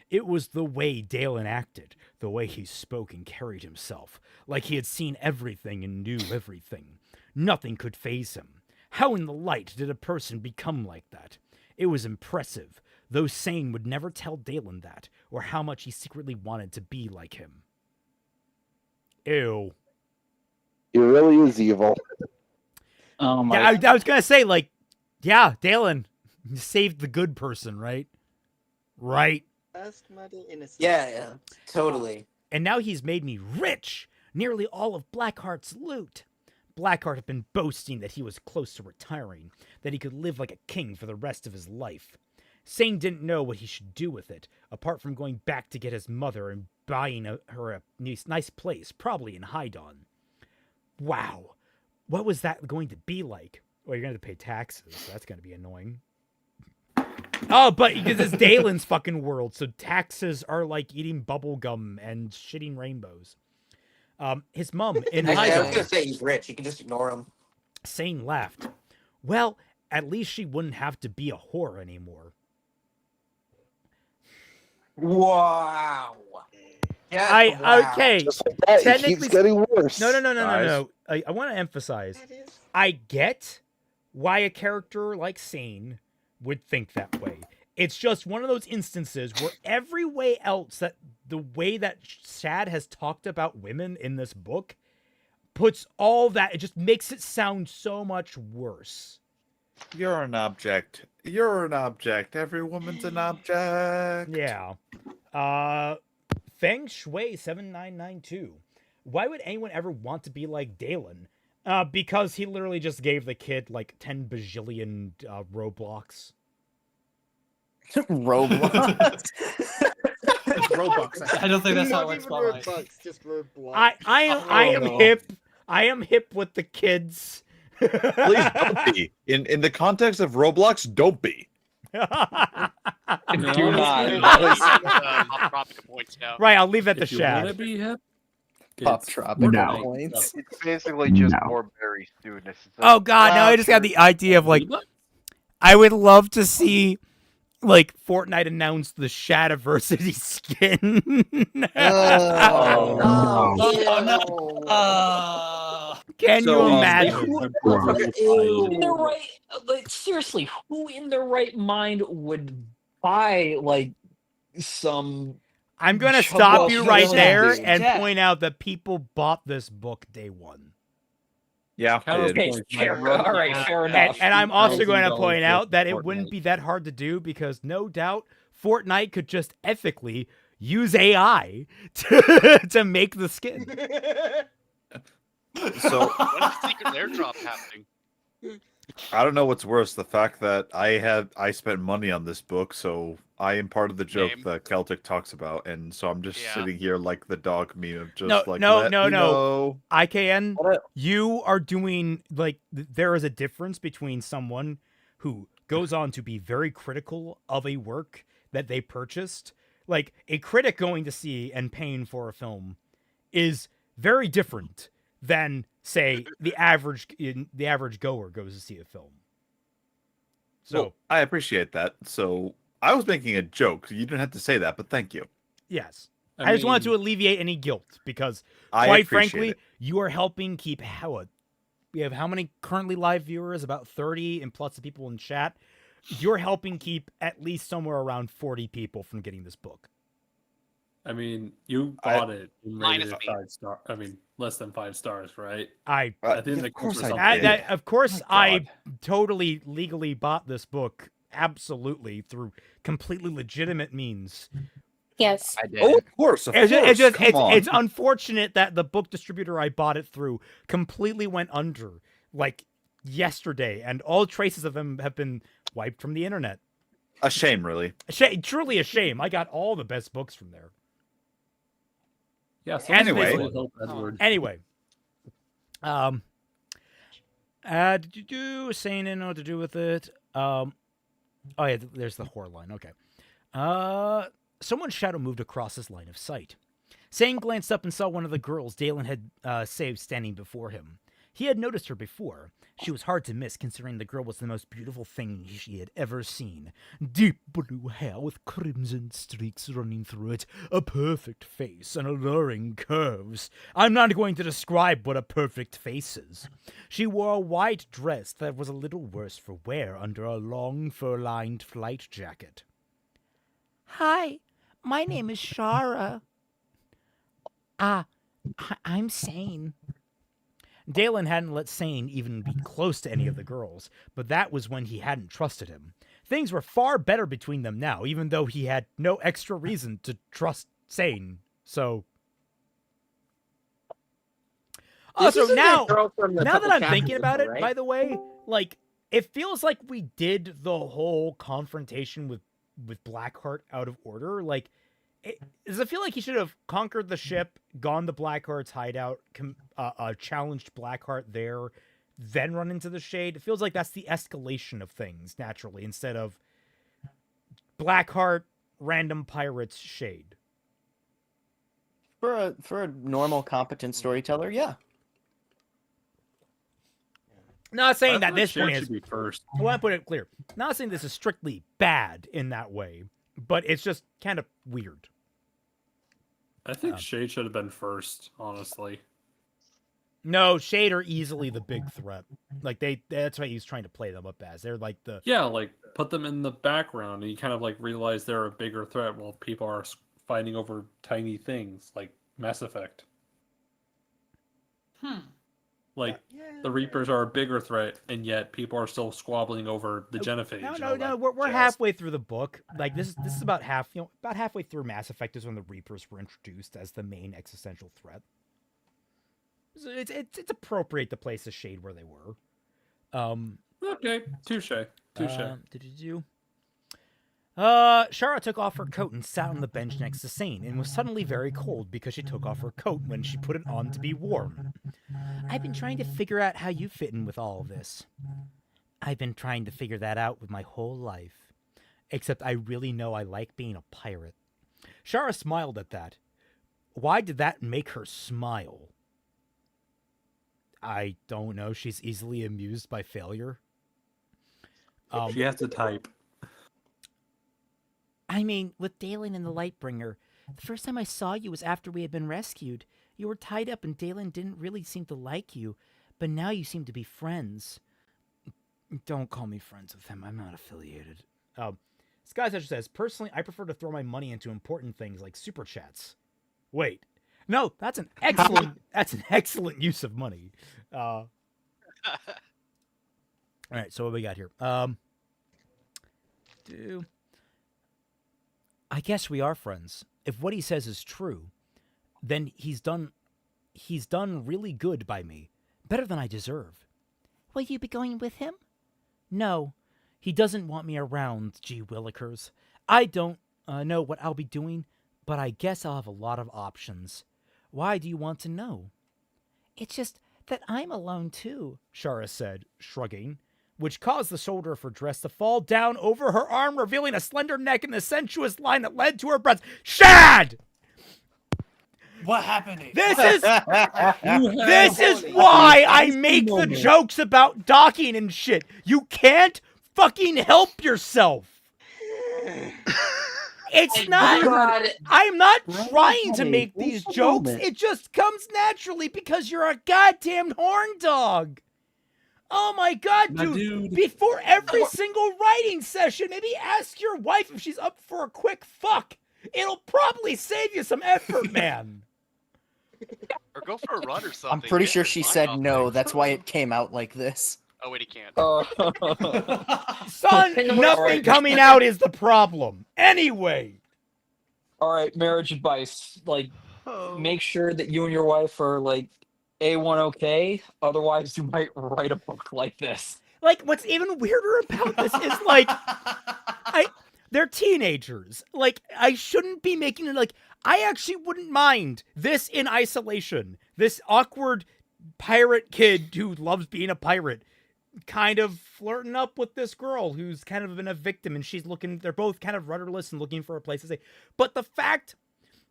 It was the way Dalen acted, the way he spoke and carried himself, like he had seen everything and knew everything. Nothing could faze him. How in the light did a person become like that? It was impressive, though Sane would never tell Dalen that, or how much he secretly wanted to be like him. Ew. He really is evil. Oh my! Yeah, I was gonna say, like, yeah, Dalen, you saved the good person, right? Right. First murder innocent. Yeah, totally. And now he's made me rich, nearly all of Blackheart's loot. Blackheart had been boasting that he was close to retiring, that he could live like a king for the rest of his life. Sane didn't know what he should do with it, apart from going back to get his mother and buying her a nice place, probably in Hydon. Wow. What was that going to be like? Well, you're going to have to pay taxes, so that's going to be annoying. Oh, but because it's Dalen's fucking world, so taxes are like eating bubble gum and shitting rainbows. His mum in I was Hydon... gonna say he's rich. You can just ignore him. Sane laughed. Well, at least she wouldn't have to be a whore anymore. Wow. Yeah. Wow. Okay. Just like that, it Technically keeps getting worse. No. I want to emphasize. I get why a character like Sane would think that way. It's just one of those instances where every way else that the way that Shad has talked about women in this book puts all that, it just makes it sound so much worse. You're an object. You're an object. Every woman's an object. Yeah. Feng Shui 7992. Why would anyone ever want to be like Dalen? Because he literally just gave the kid like 10 bajillion Roblox. Roblox. Robux. I don't think that's how Not it's even spelled. Robux, just Roblox. I am hip. I am hip with the kids. Please don't be. In the context of Roblox, don't be. Do not. Hot Tropic points now. Right, I'll leave that to If you want to Shad. be hip, Pop it's tropic No. points. It's basically just No. more berry students. Oh god, now I just got the idea of like, I would love to see like Fortnite announce the Shadiversity skin. Can you imagine? Who in their right, like seriously, who in their right mind would buy like some? I'm gonna Chubby stop you right Shady there dude? and Yeah. point out that people bought this book day one. Yeah. Okay, fair, all right, fair And, enough. and I'm also going to $1,000 point out that it Fortnite. wouldn't be that hard to do because no doubt Fortnite could just ethically use AI to make the skin. So When is the secret airdrop happening? I don't know what's worse, the fact that I spent money on this book, so I am part of the joke Same. that Celtic talks about, and so I'm just Yeah. sitting here like the dog meme of just No, like no, let no, me no. know. IKN, you are doing like there is a difference between someone who goes on to be very critical of a work that they purchased. Like a critic going to see and paying for a film is very different than say the average goer goes to see a film. So Well, I appreciate that. So I was making a joke. You didn't have to say that, but thank you. yes. I just wanted to mean, alleviate any guilt because I quite appreciate frankly, it. you are helping keep we have how many currently live viewers? About 30 and plus the people in chat. You're helping keep at least somewhere around 40 people from getting this book. I mean, you bought it and rated it 5 star. I mean, less than 5 stars, right? I I think of course I I- did. that- of course My I God. totally legally bought this book absolutely through completely legitimate means. Yes. I did. Oh, of course. It's unfortunate that the book distributor I bought it through completely went under like yesterday, and all traces of them have been wiped from the internet. A shame, really. Truly a shame. I got all the best books from there. Yeah. Anyway. Anyway, did you do saying didn't know what to do with it? Oh yeah, there's the whore line. Okay. Someone's shadow moved across his line of sight. Sane glanced up and saw one of the girls Dalen had saved standing before him. He had noticed her before. She was hard to miss, considering the girl was the most beautiful thing she had ever seen. Deep blue hair with crimson streaks running through it, a perfect face, and alluring curves. I'm not going to describe what a perfect face is. She wore a white dress that was a little worse for wear under a long fur-lined flight jacket. Hi, my name is Shara. I'm Sane. Dalen hadn't let Sane even be close to any of the girls, but that was when he hadn't trusted him. Things were far better between them now, even though he had no extra reason to trust Sane. So... Also, now that I'm thinking about it, by the way, like, it feels like we did the whole confrontation with Blackheart out of order. Like, does it feel like he should have conquered the ship, gone to Blackheart's hideout, challenged Blackheart there, then run into the Shade? It feels like that's the escalation of things, naturally, instead of Blackheart, random pirates, Shade. For a normal, competent storyteller, yeah. Not saying that this one Shade is... should be first. I want to put it clear. Not saying this is strictly bad in that way, but it's just kind of weird. I think Shade should have been first, honestly. No, Shade are easily the big threat. Like, that's why he's trying to play them up as. They're like the... Yeah, like, put them in the background, and you kind of, like, realize they're a bigger threat while people are fighting over tiny things, like Mass Effect. Like, the Reapers are a bigger threat, and yet people are still squabbling over the Genophage. No. We're halfway through the book. Like, this is about about halfway through Mass Effect is when the Reapers were introduced as the main existential threat. So it's appropriate to place the Shade where they were. Okay, touche. Shara took off her coat and sat on the bench next to Sane, and was suddenly very cold because she took off her coat when she put it on to be warm. I've been trying to figure out how you fit in with all of this. I've been trying to figure that out with my whole life. Except I really know I like being a pirate. Shara smiled at that. Why did that make her smile? I don't know. She's easily amused by failure. She has to type. I mean, with Dalen and the Lightbringer, the first time I saw you was after we had been rescued. You were tied up and Dalen didn't really seem to like you, but now you seem to be friends. Don't call me friends with him. I'm not affiliated. Skysetcher says, personally, I prefer to throw my money into important things like super chats. Wait. No, that's an excellent use of money. All right, so what we got here? I guess we are friends. If what he says is true, then he's done really good by me. Better than I deserve. Will you be going with him? No. He doesn't want me around, gee willikers. I don't know what I'll be doing, but I guess I'll have a lot of options. Why do you want to know? It's just that I'm alone too, Shara said, shrugging, which caused the shoulder of her dress to fall down over her arm, revealing a slender neck and the sensuous line that led to her breasts. Shad! What happened? This is why I make the jokes about docking and shit. You can't fucking help yourself. It's not. I'm not trying to make these jokes. It just comes naturally because you're a goddamn horn dog. Oh my god, dude. Before every single writing session, maybe ask your wife if she's up for a quick fuck. It'll probably save you some effort, man. Or go for a run or something. I'm pretty sure she said no. That's why it came out like this. Oh, wait, he can't. Son, nothing coming out is the problem. Anyway. All right, marriage advice. Like, make sure that you and your wife are, like, A1 okay. Otherwise, you might write a book like this. Like, what's even weirder about this is, like, they're teenagers. Like, I shouldn't be making it, like, I actually wouldn't mind this in isolation. This awkward pirate kid who loves being a pirate kind of flirting up with this girl who's kind of been a victim, and they're both kind of rudderless and looking for a place to stay. But the fact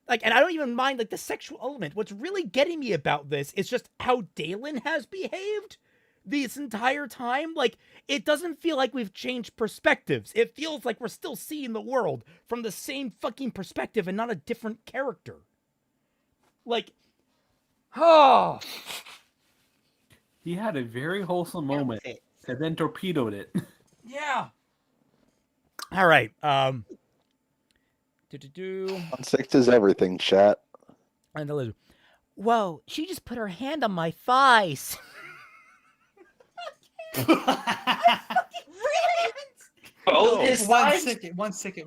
Like, and I don't even mind like the sexual element. What's really getting me about this is just how Dalen has behaved this entire time. Like, it doesn't feel like we've changed perspectives. It feels like we're still seeing the world from the same fucking perspective and not a different character. Like, oh. He had a very wholesome moment and then torpedoed it. Yeah. All right. 6 is everything, chat. And Whoa, she just put her hand on my thighs. One second.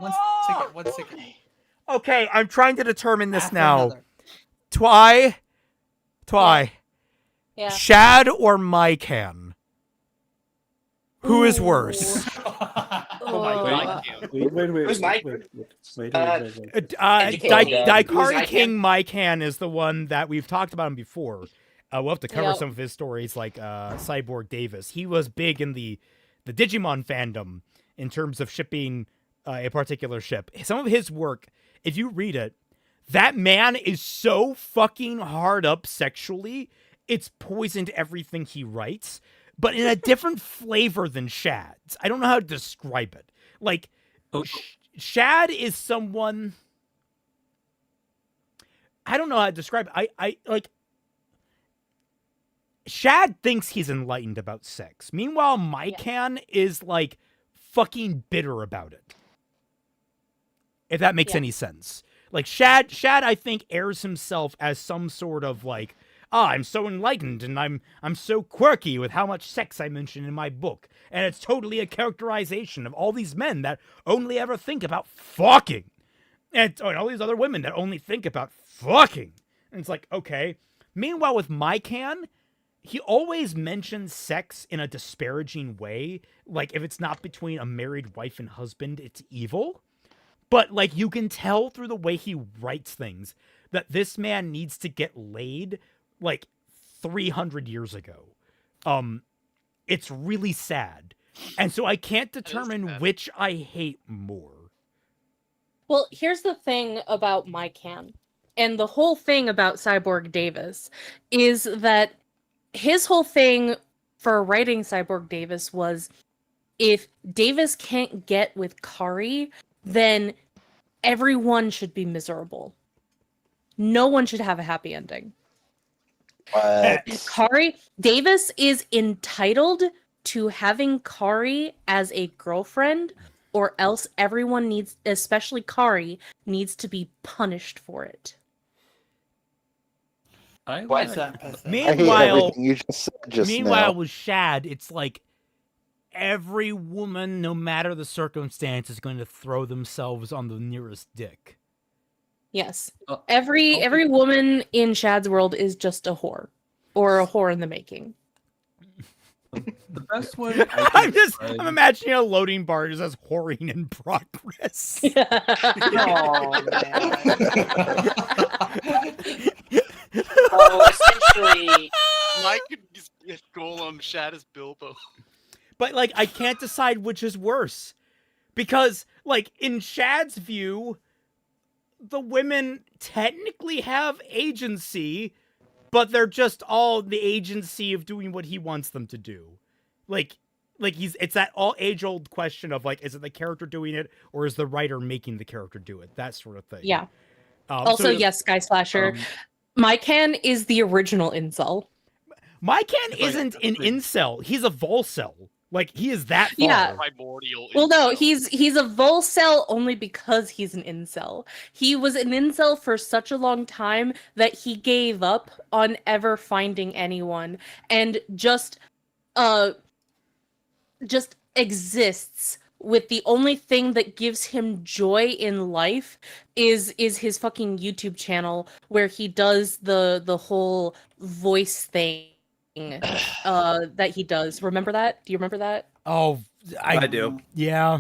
Okay, I'm trying to determine this After now. another. Twy. Yeah. Shad or Mycan? Who is worse? Oh my god. Wait. Daikari King Mycan is the one that we've talked about him before. We'll have to cover Yep. some of his stories, like Cyborg Davis. He was big in the Digimon fandom in terms of shipping a particular ship. Some of his work, if you read it, that man is so fucking hard up sexually, it's poisoned everything he writes, but in a different flavor than Shad's. I don't know how to describe it. Like, Shad is someone... I don't know how to describe it. I like... Shad thinks he's enlightened about sex. Meanwhile, Mycan is, like, fucking bitter about it. If that makes any sense. Like, Shad, I think, airs himself as some sort of, like, I'm so enlightened and I'm so quirky with how much sex I mention in my book. And it's totally a characterization of all these men that only ever think about fucking. And all these other women that only think about fucking. And it's like, okay. Meanwhile, with Mycan, he always mentions sex in a disparaging way. Like, if it's not between a married wife and husband, it's evil. But, like, you can tell through the way he writes things that this man needs to get laid, like, 300 years ago. It's really sad. And so I can't determine which I hate more. Well, here's the thing about Mycan, and the whole thing about Cyborg Davis, is that his whole thing for writing Cyborg Davis was, if Davis can't get with Kari, then everyone should be miserable. No one should have a happy ending. Kari, Davis is entitled to having Kari as a girlfriend, or else everyone needs, especially Kari, needs to be punished for it. What's that? Meanwhile, you just said just meanwhile now. with Shad, it's like every woman, no matter the circumstance, is going to throw themselves on the nearest dick. Yes. Every woman in Shad's world is just a whore. Or a whore in the making. The best one. I'm imagining a loading bar that says "whoring in progress." Essentially, Mike could just get Golem, Shad is Bilbo. But, like, I can't decide which is worse. Because, like, in Shad's view, the women technically have agency, but they're just all the agency of doing what he wants them to do. Like it's that all age-old question of, like, is it the character doing it, or is the writer making the character do it? That sort of thing. Yeah. Also, yes, Sky Slasher. Mycan is the original incel. Mycan isn't an incel. He's a volcel. Like, he is that far. Yeah. Primordial. Well, no, he's a volcel only because he's an incel. He was an incel for such a long time that he gave up on ever finding anyone and just exists with the only thing that gives him joy in life is his fucking YouTube channel where he does the whole voice thing that he does. Remember that? Do you remember that? Oh, I do. Yeah.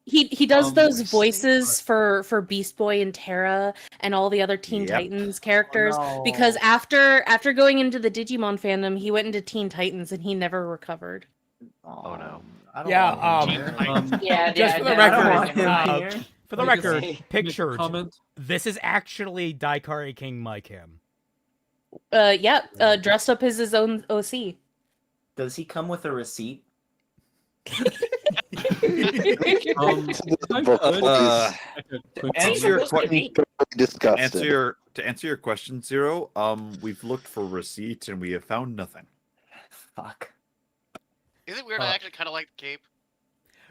He does those voices for Beast Boy and Terra and all the other Teen Titans characters because after going into the Digimon fandom, he went into Teen Titans and he never recovered. Oh no. Yeah, Yeah, just for the record, For the Make a- record, make a pictured, comment. this is actually Daikari King Mycam. Dressed up as his own OC. Does he come with a receipt? Answer your question. Disgusted. To answer your question, Zero. We've looked for receipts and we have found nothing. Fuck. Is it weird? I actually kind of like the cape.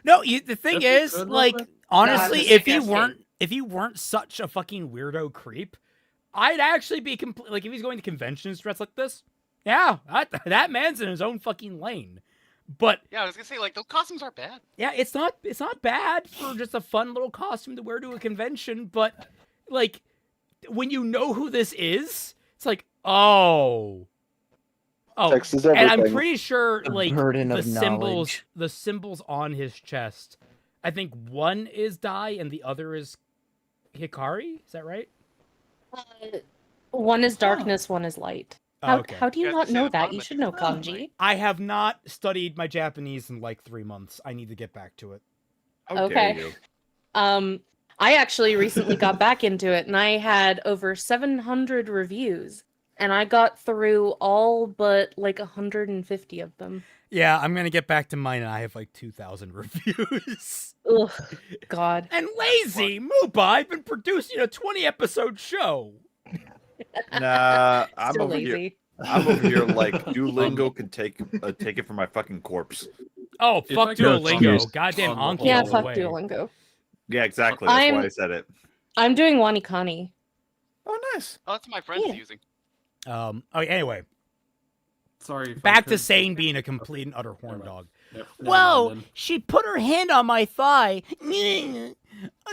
No, the thing That'd be is, good, like, wouldn't honestly, No, if it's he weren't such a fucking weirdo creep, I'd actually be like, if he's going to conventions dressed like this, yeah, that man's in his own fucking lane. But Yeah, I was gonna say like those costumes aren't bad. yeah, it's not bad for just a fun little costume to wear to a convention. But like, when you know who this is, it's like, oh, Sex is and I'm everything. pretty sure The like burden the of symbols, knowledge. on his chest, I think one is Dai and the other is Hikari. Is that right? One is darkness, one is light. How, Okay. how do you Yeah, not say know the that? bottom You of should it. know kanji. I have not studied my Japanese in like 3 months. I need to get back to it. How dare Okay. you? I actually recently got back into it, and I had over 700 reviews, and I got through all but like 150 of them. Yeah, I'm gonna get back to mine, and I have like 2,000 reviews. Ugh, God. And lazy Moopa, I've been producing a 20-episode show. Nah, I'm Still over here. lazy. I'm over here like Duolingo can take it from my fucking corpse. Oh, If fuck I could Duolingo. excuse Goddamn on the honky Yeah, all the fuck way. Duolingo. Yeah, exactly. That's why I'm- I said it. I'm doing Wanikani. Oh, nice. Oh, that's what my friend's Yeah. using. Okay, anyway, Sorry. if I back to could- Sane being a complete and utter horn Never dog. Never Whoa, mind then. she put her hand on my thigh.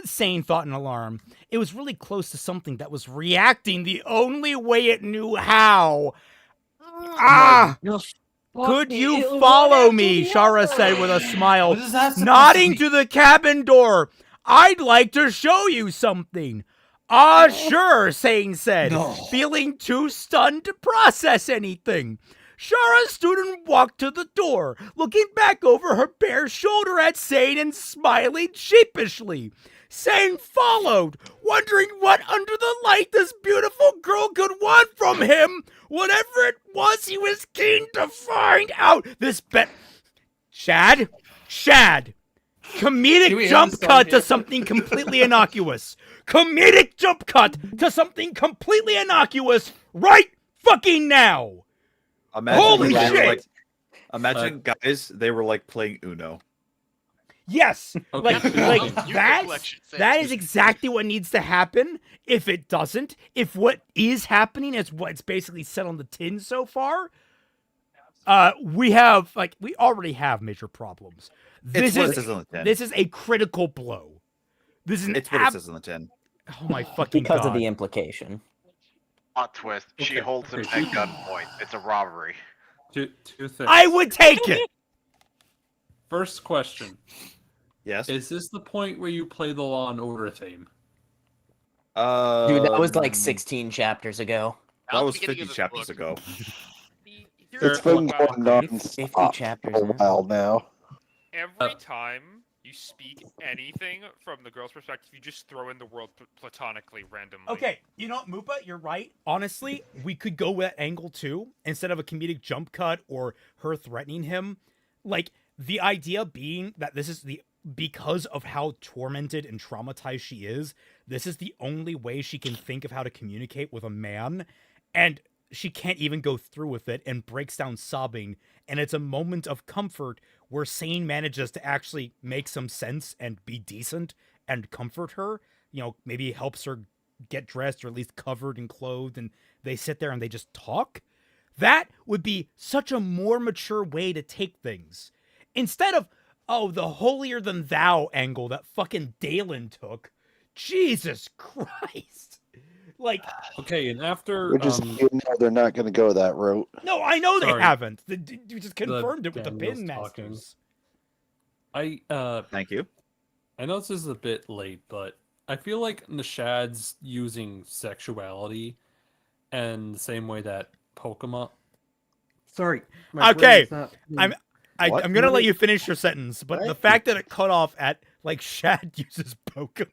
Sane thought in alarm. It was really close to something that was reacting the only way it knew how. Ah! Could you follow me? Shara said with a smile, What is that supposed to nodding mean? to the cabin door. I'd like to show you something. Ah, sure, Sane said, No. feeling too stunned to process anything. Shara stood and walked to the door, looking back over her bare shoulder at Sane and smiling sheepishly. Sane followed, wondering what under the light this beautiful girl could want from him. Whatever it was, he was keen to find out. Shad, comedic Do we jump have this cut on to here? something completely innocuous. Comedic jump cut to something completely innocuous right fucking now. Imagine Holy they were shit! like, imagine guys, they were like playing Uno. Yes, Okay. that is exactly what needs to happen. If it doesn't, if what is happening is what's basically said on the tin so far, we already have major problems. It's what it says on the tin. This is a critical blow. This is It's what it says on the tin. Oh my fucking Because god! of the implication. Plot twist. She Okay. holds him at gunpoint. It's a robbery. Two things. I would take it. First question. Yes. Is this the point where you play the Law and Order theme? Dude, that was like 16 chapters ago. That was 50 chapters ago. It's been going on 50 for chapters. a while now. Every time you speak anything from the girl's perspective, you just throw in the world platonically randomly. Okay, you know what, Moopa, you're right. Honestly, we could go with that angle too, instead of a comedic jump cut or her threatening him. Like, the idea being that this is because of how tormented and traumatized she is, this is the only way she can think of how to communicate with a man, and she can't even go through with it and breaks down sobbing, and it's a moment of comfort where Sane manages to actually make some sense and be decent and comfort her. You know, maybe helps her get dressed or at least covered and clothed, and they sit there and they just talk. That would be such a more mature way to take things. Instead of, oh, the holier-than-thou angle that fucking Dalen took. Jesus Christ. Like, okay, and after We're just you know they're not going to go that route. no, I know Sorry. they haven't. You just confirmed it with the Daniel's pin talking. masters. Thank you. I know this is a bit late, but I feel like Nishad's using sexuality and the same way that Pokemon. Sorry. my Okay, brain's not- I'm gonna let you finish your sentence, but the fact that it cut off at like Shad uses Pokemon.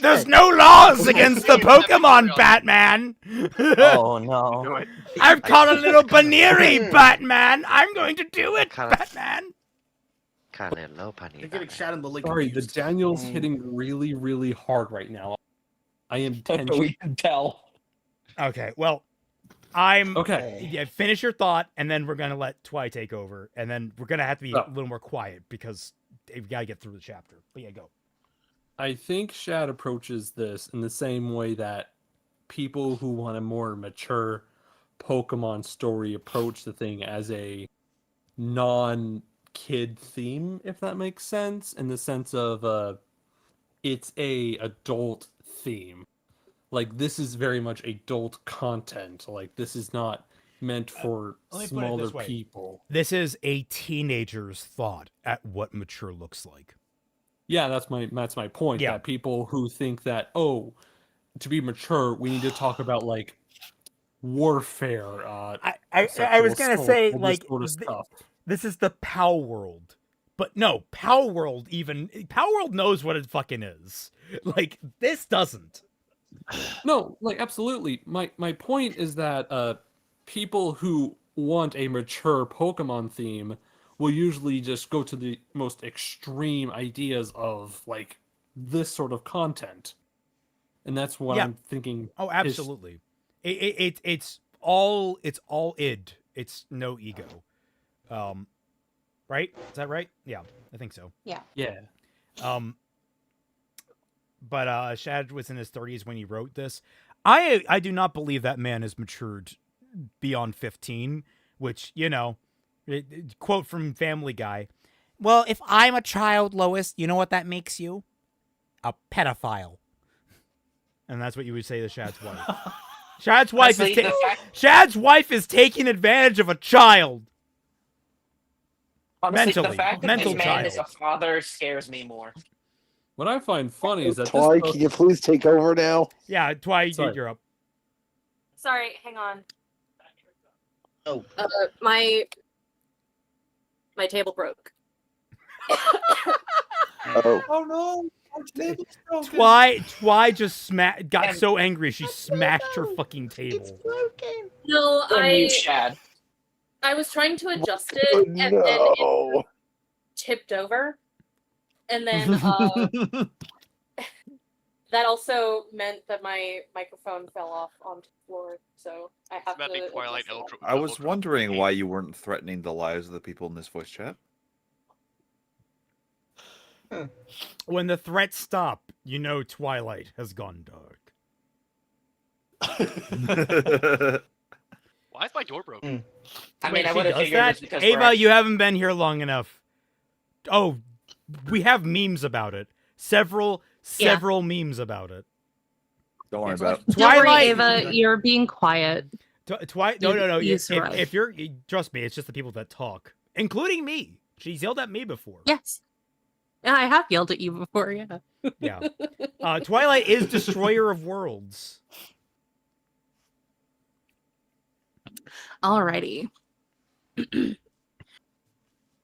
There's no laws against the Pokemon, Batman. Oh no! I've caught a little Baneri, Batman. I'm going to do it, Batman. They're getting shot in the lake. Sorry, the Daniel's hitting really, really hard right now. I am tension. We can tell. Okay, well, I'm okay. Yeah, finish your thought, and then we're gonna let Twy take over, and then we're gonna have to be a little more quiet because we've got to get through the chapter. But yeah, go. I think Shad approaches this in the same way that people who want a more mature Pokemon story approach the thing as a non-kid theme, if that makes sense, in the sense of it's a adult theme. Like, this is very much adult content. Like, this is not meant for smaller people. This is a teenager's thought at what mature looks like. Yeah, that's my point. Yeah. That people who think that, oh, to be mature, we need to talk about like warfare. I was gonna say like sort of stuff. This is the Pow World, but no, Pow World knows what it fucking is. Like this doesn't. No, like absolutely. My point is that people who want a mature Pokemon theme will usually just go to the most extreme ideas of like this sort of content, and that's what I'm thinking. Oh, absolutely. It's all id. It's no ego. Right? Is that right? Yeah, I think so. Yeah. Yeah. But Shad was in his 30s when he wrote this. I do not believe that man has matured beyond 15, which, you know, quote from Family Guy. Well, if I'm a child, Lois, you know what that makes you? A pedophile. And that's what you would say to Shad's wife. Shad's wife is taking advantage of a child. Honestly, mentally, the fact that mental this man child. is a father scares me more. What I find funny is that Twy, can you please take over now? Yeah, Twy, you're up. Sorry, hang on. Oh. My table broke. Oh no! Twy just got so angry she smashed her fucking table. It's broken. No, Shad. I was trying to adjust it, and then it tipped over, and then that also meant that my microphone fell off onto the floor. So I have to. Twilight I was wondering why you weren't threatening the lives of the people in this voice chat. When the threats stop, you know Twilight has gone dark. Why is my door broken? I mean, I She would have does figured that? it's because Ava, we're you haven't been here long enough. Oh, we have memes about it. Several memes about it. Don't worry about it. Don't worry, Ava. You're being quiet. No. You If you're trust me, it's just the people that talk, including me. She's yelled at me before. Yes. Yeah, I have yelled at you before. Yeah. Yeah. Twilight is destroyer of worlds. Alrighty.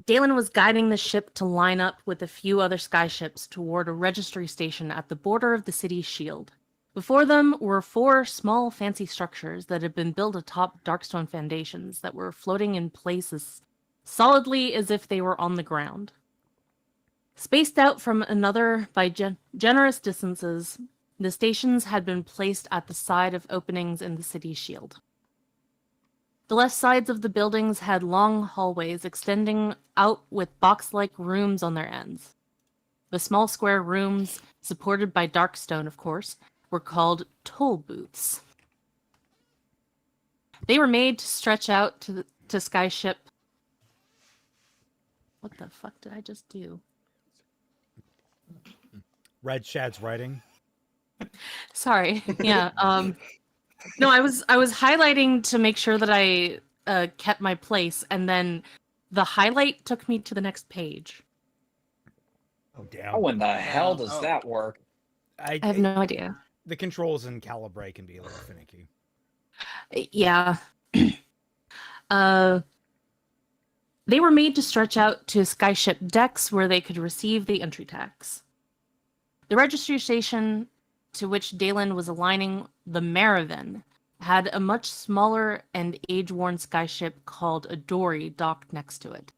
Dalen was guiding the ship to line up with a few other skyships toward a registry station at the border of the city's shield. Before them were 4 small fancy structures that had been built atop darkstone foundations that were floating in places solidly as if they were on the ground. Spaced out from another by generous distances, the stations had been placed at the side of openings in the city's shield. The left sides of the buildings had long hallways extending out with box-like rooms on their ends. The small square rooms, supported by dark stone, of course, were called toll booths. They were made to stretch out to skyship. What the fuck did I just do? Read Shad's writing. Sorry. Yeah. No, I was highlighting to make sure that I kept my place, and then the highlight took me to the next page. Oh damn! How in the hell does that work? I have no idea. The controls in Calibre can be a little finicky. Yeah. They were made to stretch out to skyship decks where they could receive the entry tax. The registry station to which Dalen was aligning the Maraven had a much smaller and age-worn skyship called a dory docked next to it.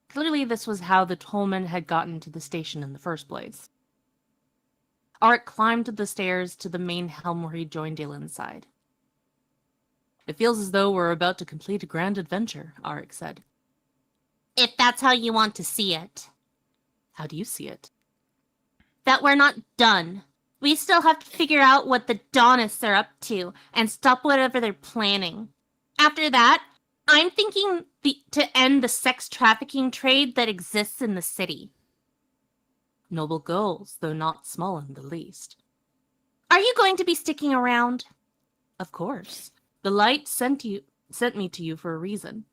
Clearly, this was how the tollman had gotten to the station in the first place. Arik climbed the stairs to the main helm where he joined Dalen's side. It feels as though we're about to complete a grand adventure, Arik said. If that's how you want to see it. How do you see it? That we're not done. We still have to figure out what the Daunists are up to and stop whatever they're planning. After that, I'm thinking to end the sex trafficking trade that exists in the city. Noble goals, though not small in the least. Are you going to be sticking around? Of course. The light sent me to you for a reason.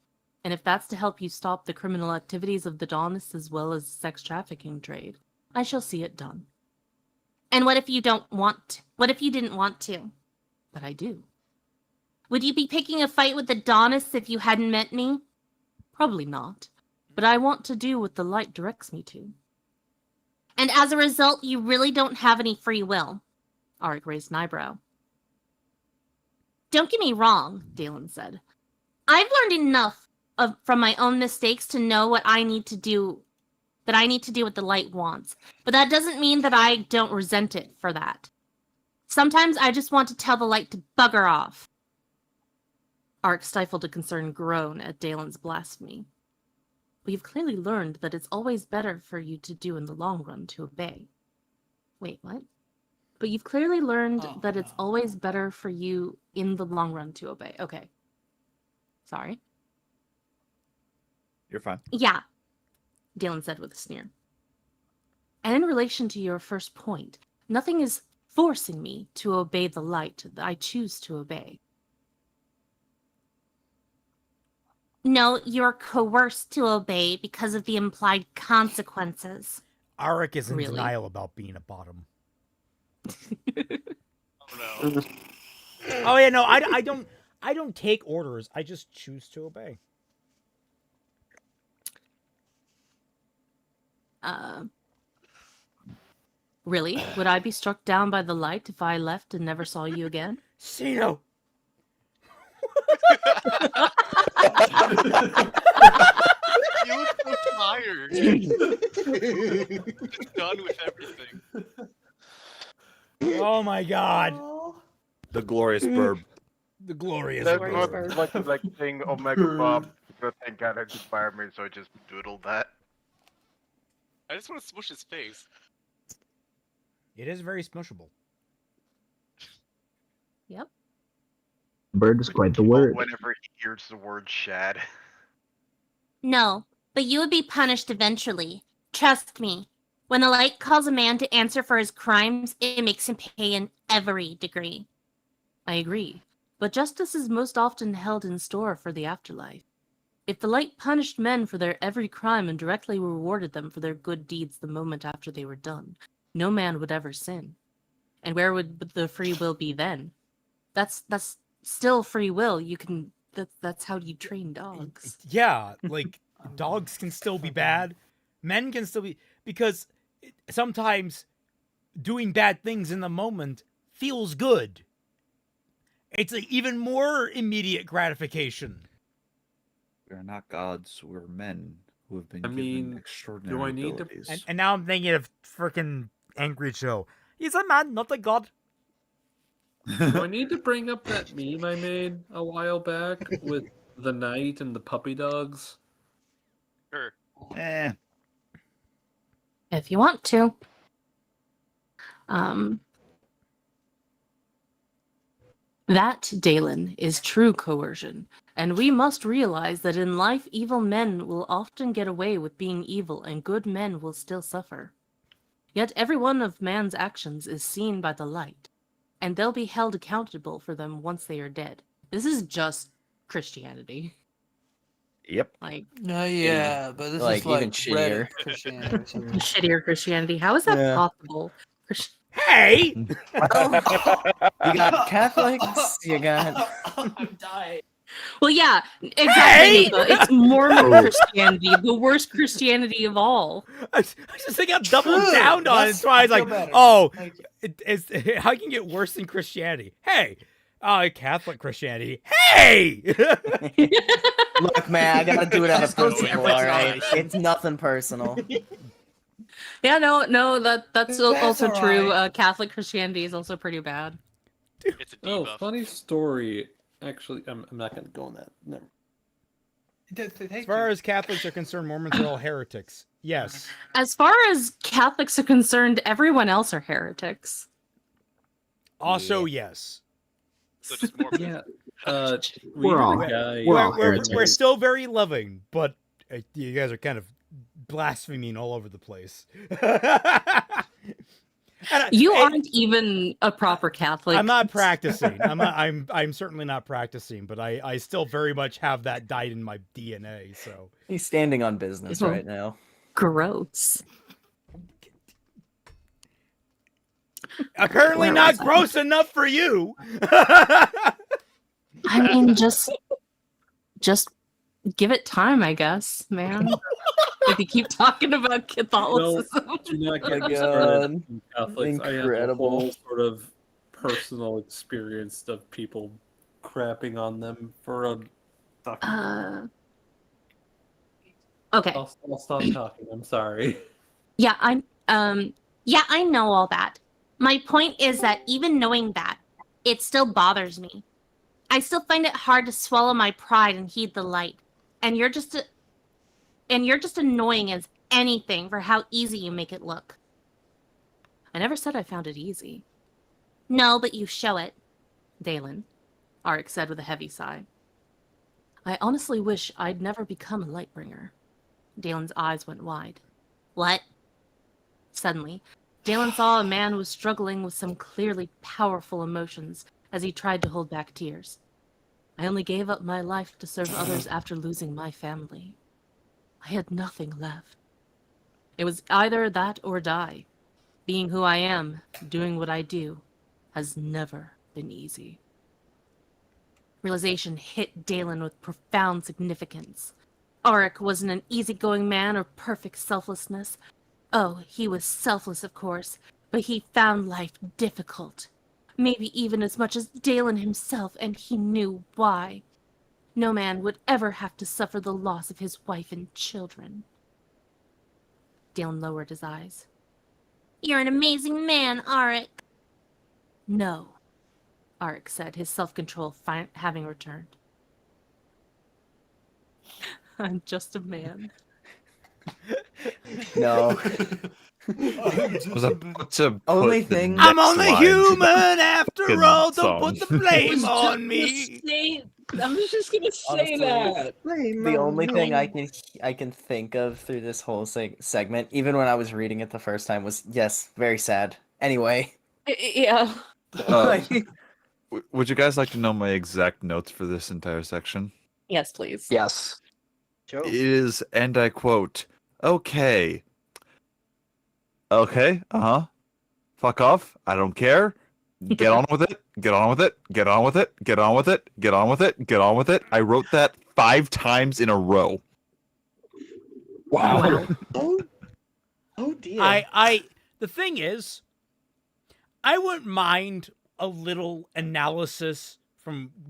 And if that's to help you stop the criminal activities of the Daunists as well as the sex trafficking trade, I shall see it done. And what if you don't want? What if you didn't want to? But I do. Would you be picking a fight with the Daunists if you hadn't met me? Probably not. But I want to do what the light directs me to. And as a result, you really don't have any free will. Arik raised an eyebrow. Don't get me wrong, Dalen said. I've learned enough from my own mistakes to know what I need to do, that I need to do what the light wants. But that doesn't mean that I don't resent it for that. Sometimes I just want to tell the light to bugger off. Arik stifled a concerned groan at Dalen's blasphemy. But you've clearly learned that it's always better for you to do in the long run to obey. Wait, what? But you've clearly learned that it's always better for you in the long run to obey. Okay. Sorry. You're fine. Yeah, Dalen said with a sneer. And in relation to your first point, nothing is forcing me to obey the light that I choose to obey. No, you're coerced to obey because of the implied consequences. Arik is in Really? denial about being a bottom. Oh no. Oh yeah, no, I don't take orders. I just choose to obey. Really? Would I be struck down by the light if I left and never saw you again? Sino. You look so tired. Just done with everything. Oh my god. The glorious burb. The glorious That's burb. what like saying Omega Bob. But thank God it inspired me, so I just doodled that. I just want to smush his face. It is very smushable. Yep. Bird is quite the word. Whenever he hears the word Shad. No, but you would be punished eventually. Trust me. When the light calls a man to answer for his crimes, it makes him pay in every degree. I agree. But justice is most often held in store for the afterlife. If the light punished men for their every crime and directly rewarded them for their good deeds the moment after they were done, no man would ever sin. And where would the free will be then? That's still free will. You can that's how you train dogs. Yeah, like dogs can still be bad. Men can still be, because sometimes doing bad things in the moment feels good. It's like even more immediate gratification. We are not gods, we're men who have been given mean, extraordinary do I need abilities. And now I'm thinking of freaking Angry Joe. He's a man, not a god. Do I need to bring up that meme I made a while back with the knight and the puppy dogs? Sure. If you want to. That, Dalen, is true coercion, and we must realize that in life evil men will often get away with being evil and good men will still suffer. Yet every one of man's actions is seen by the light, and they'll be held accountable for them once they are dead. This is just Christianity. Yep. Like, yeah, but this like, is like even shittier. Reddit Christianity. shittier Christianity. How is that Yeah. possible? Hey! You got Catholics, you got... I'm dying. Well, yeah, exactly. Hey! Nico. It's Mormon Christianity, the worst Christianity of all. I just think I doubled True. down on it. That's- So I was I feel like, better. oh, Thank you. how can you get worse than Christianity? Hey, Catholic Christianity. Hey! Look, man, I gotta do it out of Just goes principle, every alright? time. It's nothing personal. Yeah, no, that's That's also all true. right. Catholic Christianity is also pretty bad. It's a Oh, debuff. funny story. Actually, I'm not going to go on that. Never. As far as Catholics are concerned, Mormons are all heretics. Yes. As far as Catholics are concerned, everyone else are heretics. Also, yes. So just more. Yeah. We're all- guy, we're all We're heretics. still very loving, but you guys are kind of blaspheming all over the place. You aren't even a proper Catholic. I'm not practicing. I'm certainly not practicing, but I still very much have that dyed in my DNA. So He's standing on business Well, right now. Gross. apparently Where not was I? gross enough for you. I mean, just give it time, I guess, man. If you keep talking about Catholicism. Do not get my me God. started on Catholics. I have a Incredible. whole sort of personal experience of people crapping on them for a. Okay. I'll stop talking. I'm sorry. Yeah, I know all that. My point is that even knowing that, it still bothers me. I still find it hard to swallow my pride and heed the light. And you're just annoying as anything for how easy you make it look. I never said I found it easy. No, but you show it. Dalen, Arik said with a heavy sigh. I honestly wish I'd never become a Lightbringer. Dalen's eyes went wide. What? Suddenly, Dalen saw a man was struggling with some clearly powerful emotions as he tried to hold back tears. I only gave up my life to serve others after losing my family. I had nothing left. It was either that or die. Being who I am, doing what I do, has never been easy. Realization hit Dalen with profound significance. Arik wasn't an easygoing man or perfect selflessness. Oh, he was selfless, of course, but he found life difficult. Maybe even as much as Dalen himself, and he knew why. No man would ever have to suffer the loss of his wife and children. Dalen lowered his eyes. You're an amazing man, Arik. No, Arik said, his self-control having returned. I'm just a man. No. Was about to put Only the thing- I'm next only line human to the after fucking all. Don't song. put the blame on me. I was just gonna say Honestly, that. The only thing I can think of through this whole segment, even when I was reading it the first time, was yes, very sad. Anyway, Yeah. Would you guys like to know my exact notes for this entire section? Yes, please. Yes. It is, and I quote, okay. Okay, fuck off. I don't care. Get on with it. Get on with it. Get on with it. Get on with it. Get on with it. Get on with it. I wrote that 5 times in a row. Wow. Oh dear. The thing is, I wouldn't mind a little analysis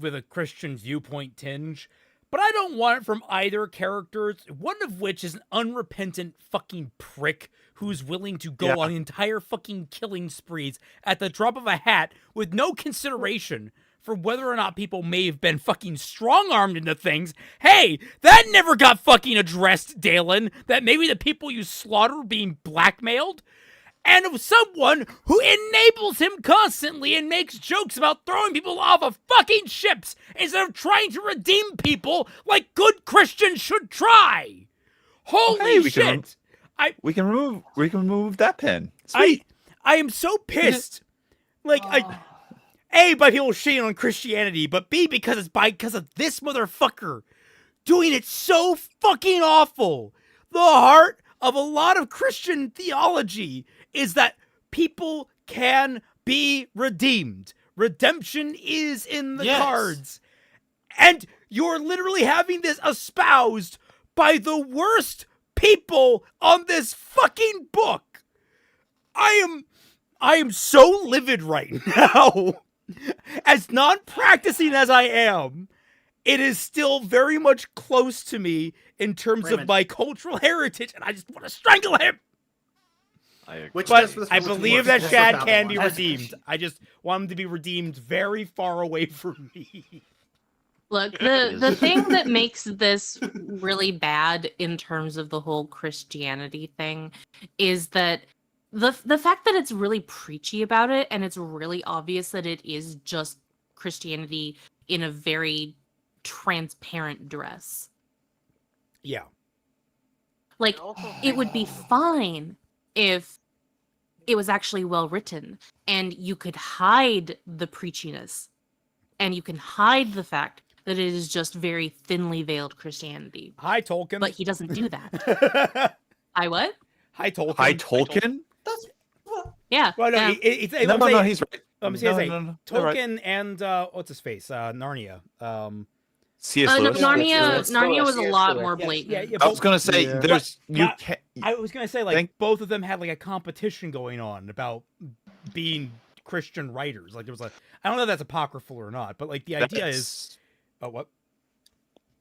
with a Christian viewpoint tinge, but I don't want it from either characters, one of which is an unrepentant fucking prick who's willing to go on entire fucking killing sprees at the drop of a hat with no consideration for whether or not people may have been fucking strong-armed into things. Hey, that never got fucking addressed, Dalen, that maybe the people you slaughter were being blackmailed. And of someone who enables him constantly and makes jokes about throwing people off of fucking ships instead of trying to redeem people like good Christians should try. Holy shit! We can remove that pen. I am so pissed. Like A, by people shitting on Christianity, but B, because of this motherfucker doing it so fucking awful. The heart of a lot of Christian theology is that people can be redeemed. Redemption is in the cards. And You're literally having this espoused by the worst people on this fucking book. I am so livid right now. As non-practicing as I am, it is still very much close to me in terms of my cultural heritage, and I just want to strangle him. Which But does this I really believe work that also Shad Babylon. can be redeemed. I just want him to be redeemed very far away from me. Look, the thing that makes this really bad in terms of the whole Christianity thing is that the fact that it's really preachy about it, and it's really obvious that it is just Christianity in a very transparent dress. Yeah. Like, it would be fine if it was actually well written and you could hide the preachiness and you can hide the fact that it is just very thinly veiled Christianity. Hi, Tolkien. But he doesn't do that. Hi, what? Hi, Tolkien. Hi, Tolkien? Yeah. Well, no, No, he's right. I'm No, saying no, no, Tolkien and what's his face? Narnia. C.S. Lewis. Narnia was a lot more blatant. Yeah, I was gonna say there's you But can't. I was gonna say like both of them had like a competition going on about being Christian writers. Like there was a I don't know if that's apocryphal or not, but like the idea is what?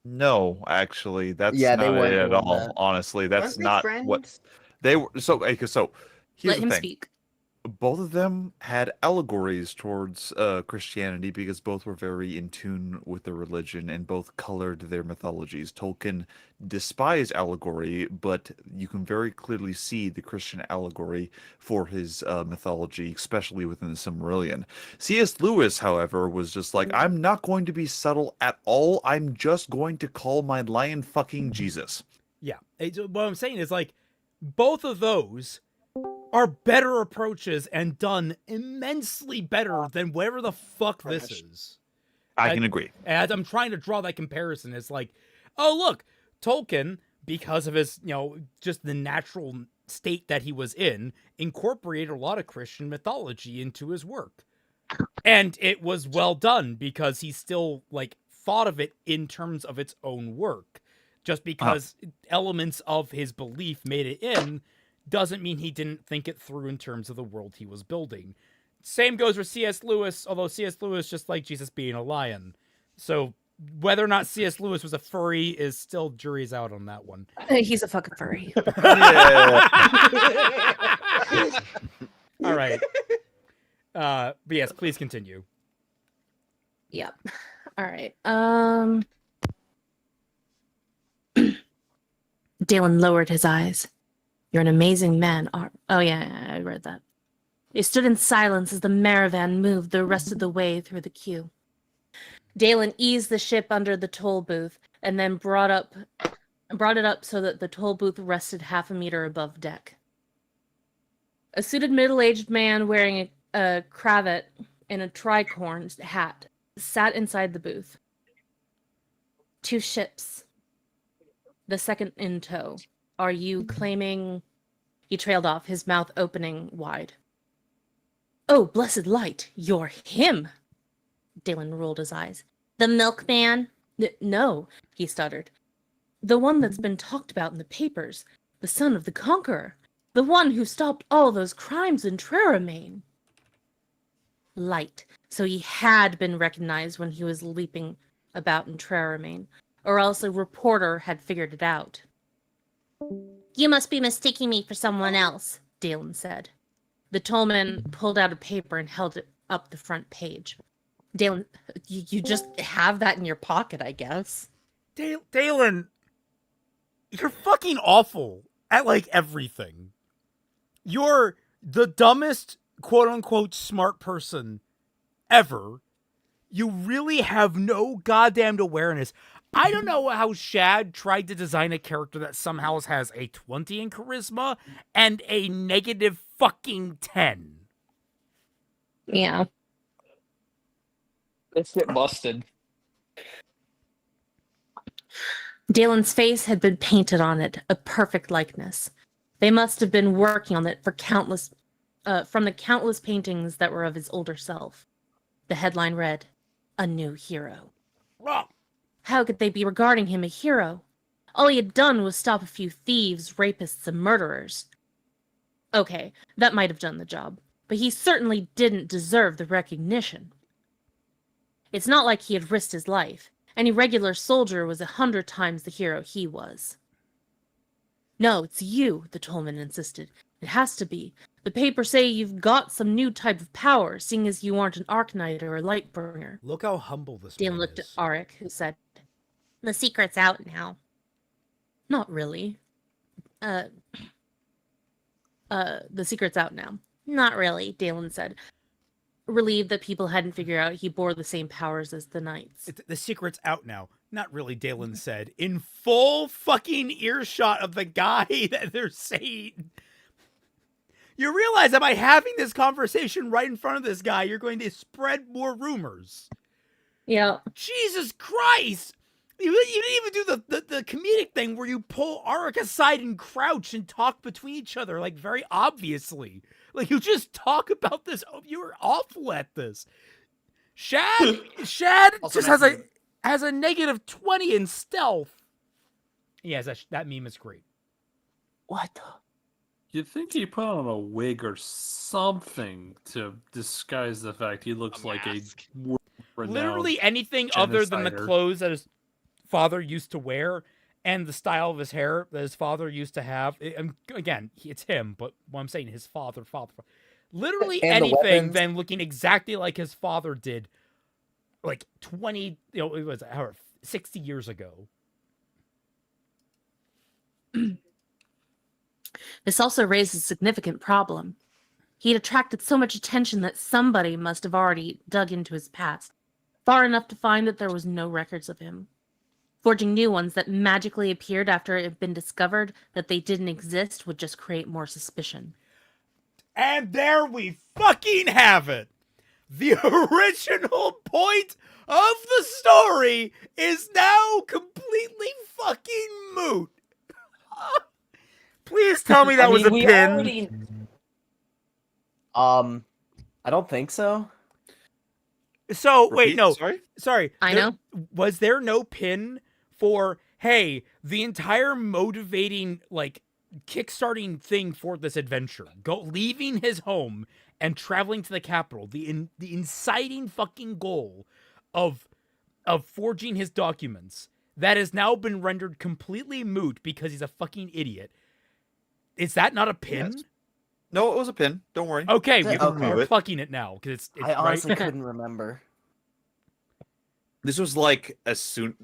No, actually, that's Yeah, they not weren't it at doing all. that. Honestly, that's Weren't they not friends? what they were. So here's Let the him thing. speak. Both of them had allegories towards Christianity because both were very in tune with the religion and both colored their mythologies. Tolkien despised allegory, but you can very clearly see the Christian allegory for his mythology, especially within the Silmarillion. C.S. Lewis, however, was just like, I'm not going to be subtle at all. I'm just going to call my lion fucking Jesus. Yeah. What I'm saying is like both of those are better approaches and done immensely better than whatever the fuck this is. I can agree. As I'm trying to draw that comparison, it's like, oh look, Tolkien, because of his, just the natural state that he was in, incorporated a lot of Christian mythology into his work. And it was well done because he still like thought of it in terms of its own work. Just because elements of his belief made it in doesn't mean he didn't think it through in terms of the world he was building. Same goes for C.S. Lewis, although C.S. Lewis just like Jesus being a lion. So whether or not C.S. Lewis was a furry is still jury's out on that one. He's a fucking furry. All right. But yes, please continue. Yep. All right. Dalen lowered his eyes. You're an amazing man. Oh, yeah, I read that. They stood in silence as the Maravan moved the rest of the way through the queue. Dalen eased the ship under the toll booth and then brought it up so that the toll booth rested half a meter above deck. A suited middle-aged man wearing a cravat and a tricorn hat sat inside the booth. 2 ships. The second in tow. Are you claiming... He trailed off, his mouth opening wide. Oh, blessed light, you're him! Dalen rolled his eyes. The milkman? No, he stuttered. The one that's been talked about in the papers. The son of the Conqueror. The one who stopped all those crimes in Treramain. Light. So he had been recognized when he was leaping about in Treramain, or else a reporter had figured it out. You must be mistaking me for someone else, Dalen said. The tollman pulled out a paper and held it up the front page. Dalen, you just have that in your pocket, I guess. Dalen, you're fucking awful at, like, everything. You're the dumbest, quote-unquote, smart person ever. You really have no goddamn awareness. I don't know how Shad tried to design a character that somehow has a 20 in charisma and a negative fucking 10. Yeah. Let's get busted. Dalen's face had been painted on it, a perfect likeness. They must have been working on it for from the countless paintings that were of his older self. The headline read, A New Hero. How could they be regarding him a hero? All he had done was stop a few thieves, rapists, and murderers. Okay, that might have done the job, but he certainly didn't deserve the recognition. It's not like he had risked his life. Any regular soldier was 100 times the hero he was. No, it's you, the Tolman insisted. It has to be. The papers say you've got some new type of power, seeing as you aren't an Arknight or a Lightbringer. Look how humble this Dan man looked is. at Arik, who said, The secret's out now. Not really. The secret's out now. Not really. Dalen said, relieved that people hadn't figured out he bore the same powers as the knights. The secret's out now. Not really, Dalen said, in full fucking earshot of the guy that they're saying. You realize that by having this conversation right in front of this guy, you're going to spread more rumors. Yeah. Jesus Christ! You didn't even do the comedic thing where you pull Arik aside and crouch and talk between each other, like, very obviously. Like, you just talk about this. Oh, you were awful at this. Shad just has a negative 20 in stealth. Yes, that meme is great. What? You'd think he put on a wig or something to disguise the fact he looks like a Literally anything other than the clothes that his father used to wear and the style of his hair that his father used to have. Again, it's him, but what I'm saying, his father. Literally And the anything weapons. then looking exactly like his father did, like 20, it was 60 years ago. This also raised a significant problem. He'd attracted so much attention that somebody must have already dug into his past, far enough to find that there was no records of him. Forging new ones that magically appeared after it had been discovered that they didn't exist would just create more suspicion. And there we fucking have it. The original point of the story is now completely fucking moot. Please tell me that was a pin. I don't think so. So, wait, Repeat, no. sorry? Sorry. I know. Was there no pin for, hey, the entire motivating, like, kickstarting thing for this adventure, leaving his home and traveling to the capital, the inciting fucking goal of forging his documents that has now been rendered completely moot because he's a fucking idiot. Is that not a pin? Yes. No, it was a pin. Don't worry. Okay, You can remove we're it. fucking it now because it's I honestly right? couldn't remember. This was like as soon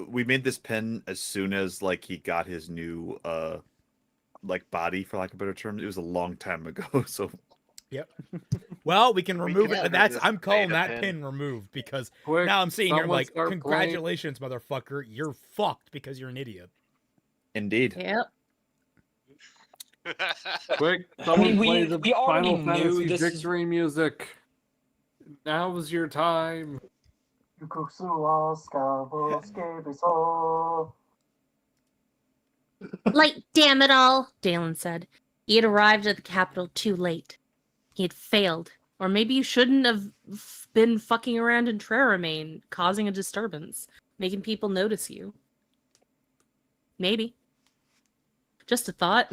we made this pin as soon as like he got his new like body, for lack of a better term. It was a long time ago, so Yep. Well, we can remove it. consider And this I'm calling beta that pin. pin removed because Quick, now I'm seeing here someone like, start playing. congratulations, motherfucker, you're fucked because you're an idiot. indeed. Yep. Quick, someone we- play the we already Final knew Fantasy this is- victory music. Now's your time. Like, damn it all. Dalen said. He had arrived at the capital too late. He had failed. Or maybe you shouldn't have been fucking around in Treramain, causing a disturbance, making people notice you. Maybe. Just a thought.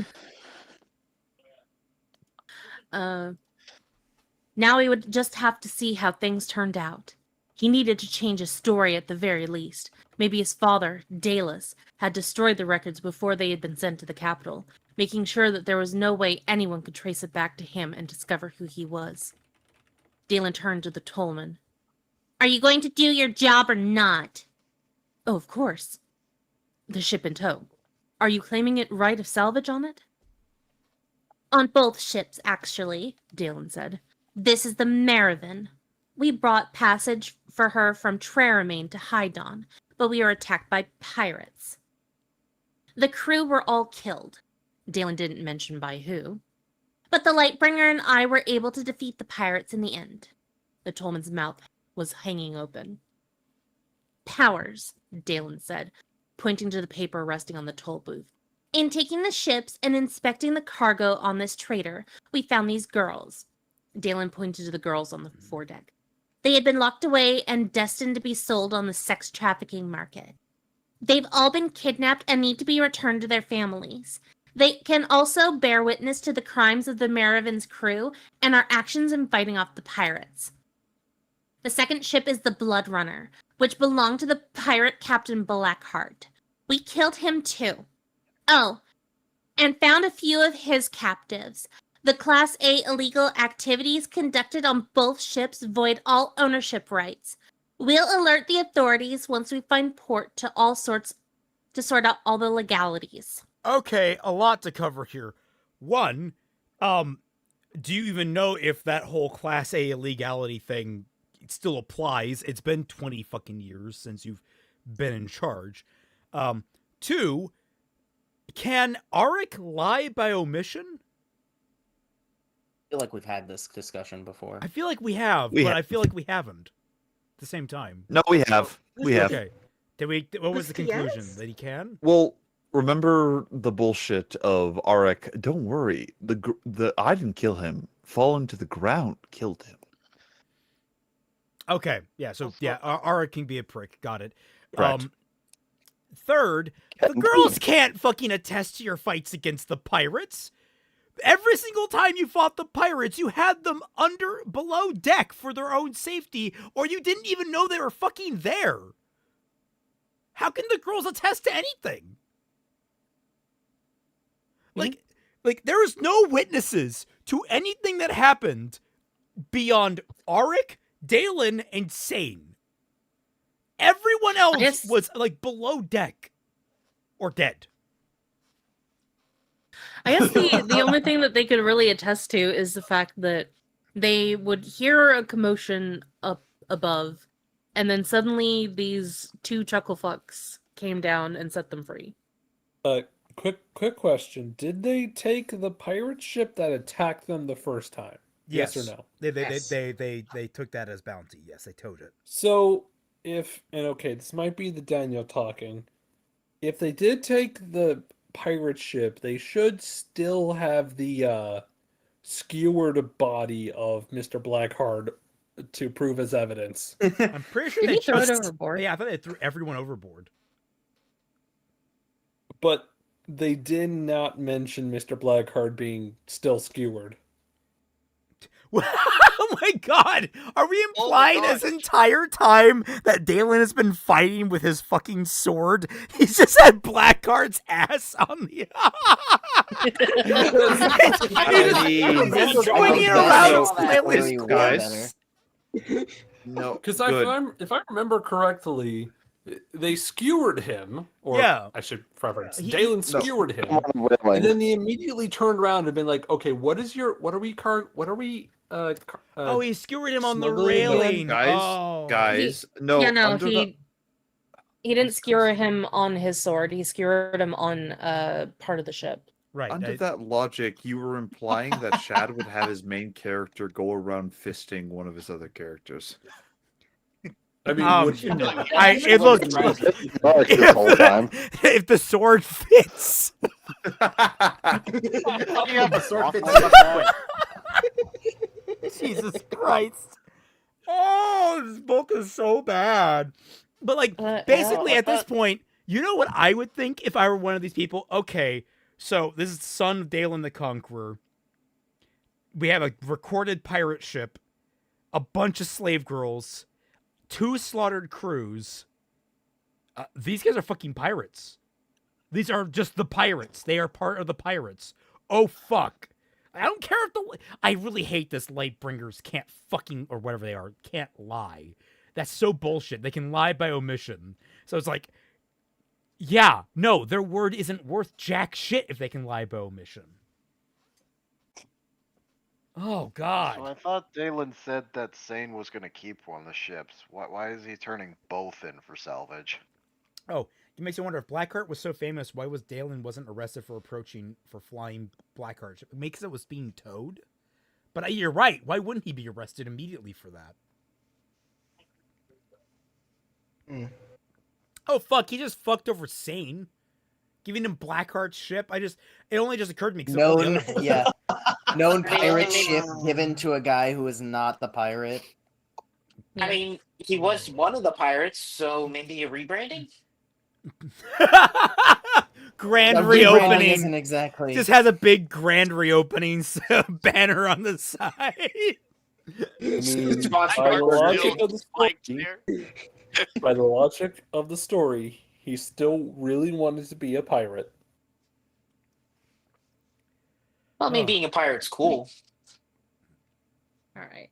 Now he would just have to see how things turned out. He needed to change his story at the very least. Maybe his father, Dalus, had destroyed the records before they had been sent to the capital, making sure that there was no way anyone could trace it back to him and discover who he was. Dalen turned to the tollman. Are you going to do your job or not? Oh, of course. The ship in tow. Are you claiming it right of salvage on it? On both ships, actually, Dalen said. This is the Maravin. We brought passage for her from Treramain to Hydon, but we were attacked by pirates. The crew were all killed, Dalen didn't mention by who. but the Lightbringer and I were able to defeat the pirates in the end. The tollman's mouth was hanging open. Powers, Dalen said, pointing to the paper resting on the toll booth. In taking the ships and inspecting the cargo on this trader, we found these girls. Dalen pointed to the girls on the foredeck. They had been locked away and destined to be sold on the sex trafficking market. They've all been kidnapped and need to be returned to their families. They can also bear witness to the crimes of the Maravin's crew and our actions in fighting off the pirates. The second ship is the Blood Runner, which belonged to the pirate Captain Blackheart. We killed him too. Oh, and found a few of his captives. The Class A illegal activities conducted on both ships void all ownership rights. We'll alert the authorities once we find port to sort out all the legalities. Okay, a lot to cover here. One, do you even know if that whole Class A illegality thing still applies? It's been 20 fucking years since you've been in charge. Two, can Arik lie by omission? I feel like we've had this discussion before. I feel like we have, but I feel like we haven't. At the same time. No, we have. We have. Okay. What was the conclusion? That he can? Well, remember the bullshit of Arik. Don't worry. The I didn't kill him. Falling to the ground killed him. Okay. Yeah. So yeah, Arik can be a prick. Got it. Correct. Third, the girls can't fucking attest to your fights against the pirates. Every single time you fought the pirates, you had them below deck for their own safety, or you didn't even know they were fucking there. How can the girls attest to anything? Like there is no witnesses to anything that happened beyond Arik, Dalen, and Sane. Everyone else was like below deck or dead. I guess the only thing that they could really attest to is the fact that they would hear a commotion up above, and then suddenly these two chuckle fucks came down and set them free. Quick question. Did they take the pirate ship that attacked them the first time? Yes or no? They took that as bounty. Yes, they towed it. So this might be the Daniel talking. If they did take the pirate ship, they should still have the skewered body of Mr. Blackheart to prove as evidence. I'm pretty sure Did they he throw it just overboard? Yeah, I thought they threw everyone overboard. But they did not mention Mr. Blackheart being still skewered. Oh my god! Are we implying this entire time that Dalen has been fighting with his fucking sword? He's just had Blackheart's ass on the. He's joining around flailing guys. No, because if I remember correctly, they skewered him, or Yeah. I should preference. Dalen skewered him, Really. and then they immediately turned around and been like, "Okay, what are we?" Oh, he skewered him on the smuggling railing. Guys, no. He didn't skewer him on his sword. He skewered him on part of the ship. Right. Under that logic, you were implying that Shad would have his main character go around fisting one of his other characters. I mean, it looked this whole time. If the sword fits. The sword fits Jesus Christ. Oh, this book is so bad. But like basically at this point, you know what I would think if I were one of these people? Okay, so this is the son of Dalen the Conqueror. We have a recorded pirate ship, a bunch of slave girls, 2 slaughtered crews. These guys are fucking pirates. These are just the pirates. They are part of the pirates. Oh, fuck. I don't care if I really hate this Lightbringers can't fucking, or whatever they are, can't lie. That's so bullshit. They can lie by omission. So it's like, yeah, no, their word isn't worth jack shit if they can lie by omission. Oh, God. So I thought Dalen said that Sane was going to keep one of the ships. Why is he turning both in for salvage? Oh, it makes you wonder if Blackheart was so famous, why was Dalen wasn't arrested for flying Blackheart? Because it was being towed? But you're right. Why wouldn't he be arrested immediately for that? Oh, fuck. He just fucked over Sane. Giving him Blackheart's ship. It only just occurred to me. Known pirate ship given to a guy who is not the pirate. I mean, he was one of the pirates, so maybe a rebranding? Grand A rebranding reopening. isn't exactly. Just has a big grand reopening banner on the side. I mean, Sponsored by the by logic Brazil. of the story, There. by the logic of the story, he still really wanted to be a pirate. Well, I mean, Oh. being a pirate's cool. All right.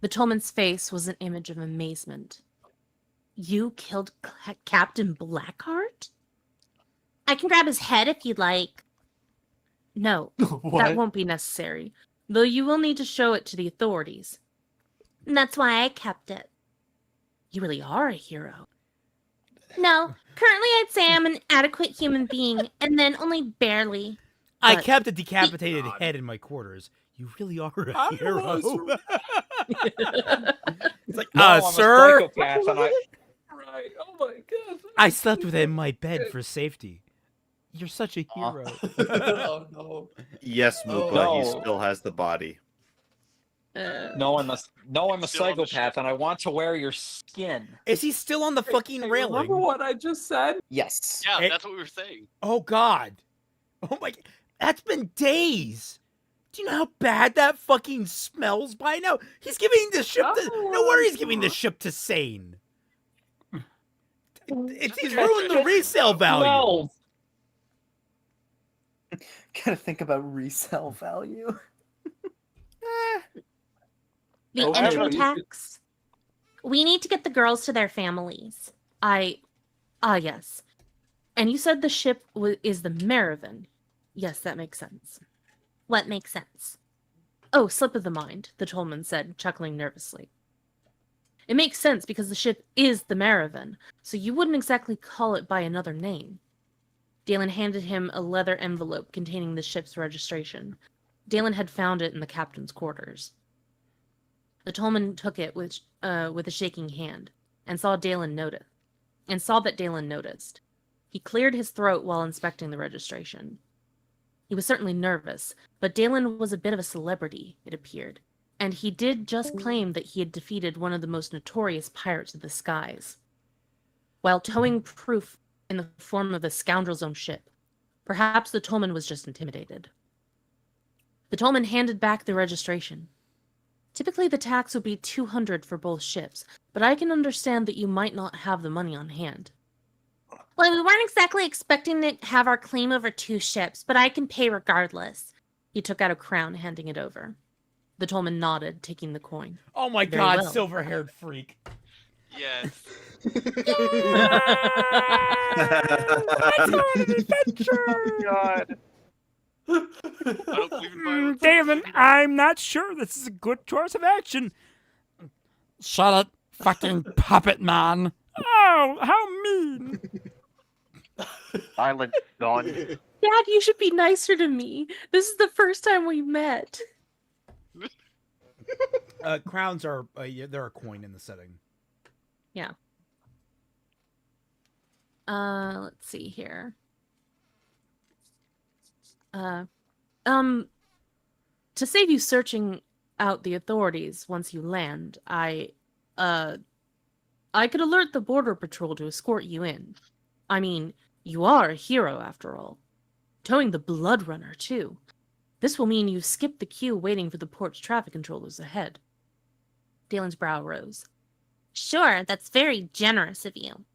The Tolman's face was an image of amazement. You killed Captain Blackheart? I can grab his head if you'd like. No, What? that won't be necessary. Though you will need to show it to the authorities. And that's why I kept it. You really are a hero. No, currently I'd say I'm an adequate human being, and then only barely. I But- kept a decapitated head in my quarters. You really are a hero. It's like, No, I'm a sir, psychopath, and I. Right. Oh my god. I slept with him in my bed for safety. You're such a hero. Oh no. Yes, Oh, Mupa, he no. still has the body. No, I'm a Still on the psychopath, and I want to wear your skin. Is he still on the fucking Remember railing? what I just said? Yes. Yeah, Hey. that's what we were saying. Oh God. Oh my. That's been days. Do you know how bad that fucking smells by now? He's giving the ship to. No wonder he's giving the ship to Sane. He's ruined the resale value. Well, Gotta think about resale value. The Okay, intro but you tax. We need to get the girls to their families. Yes. And you said the ship is the Maravin. Yes, that makes sense. What makes sense? Oh, slip of the mind, the Tolman said, chuckling nervously. It makes sense because the ship is the Maravin, so you wouldn't exactly call it by another name. Dalen handed him a leather envelope containing the ship's registration. Dalen had found it in the captain's quarters. The Tolman took it with a shaking hand and saw that Dalen noticed. He cleared his throat while inspecting the registration. He was certainly nervous, but Dalen was a bit of a celebrity, it appeared, and he did just claim that he had defeated one of the most notorious pirates of the skies. While towing proof in the form of a scoundrel's own ship, perhaps the Tolman was just intimidated. The Tolman handed back the registration. Typically the tax would be 200 for both ships, but I can understand that you might not have the money on hand. Well, we weren't exactly expecting to have our claim over 2 ships, but I can pay regardless. He took out a crown, handing it over. The Tolman nodded, taking the coin. Oh my Very God, well. silver-haired freak. Yes. God. I don't believe in violence. Damon, I'm not sure this is a good course of action. Shut up, fucking puppet man. Oh, how mean. Silent gun. Dad, you should be nicer to me. This is the first time we met. Crowns are, they're a coin in the setting. Yeah. Let's see here. To save you searching out the authorities once you land, I could alert the border patrol to escort you in. I mean, you are a hero after all. Towing the Blood Runner, too. This will mean you skip the queue waiting for the port's traffic controllers ahead. Dalen's brow rose. Sure, that's very generous of you.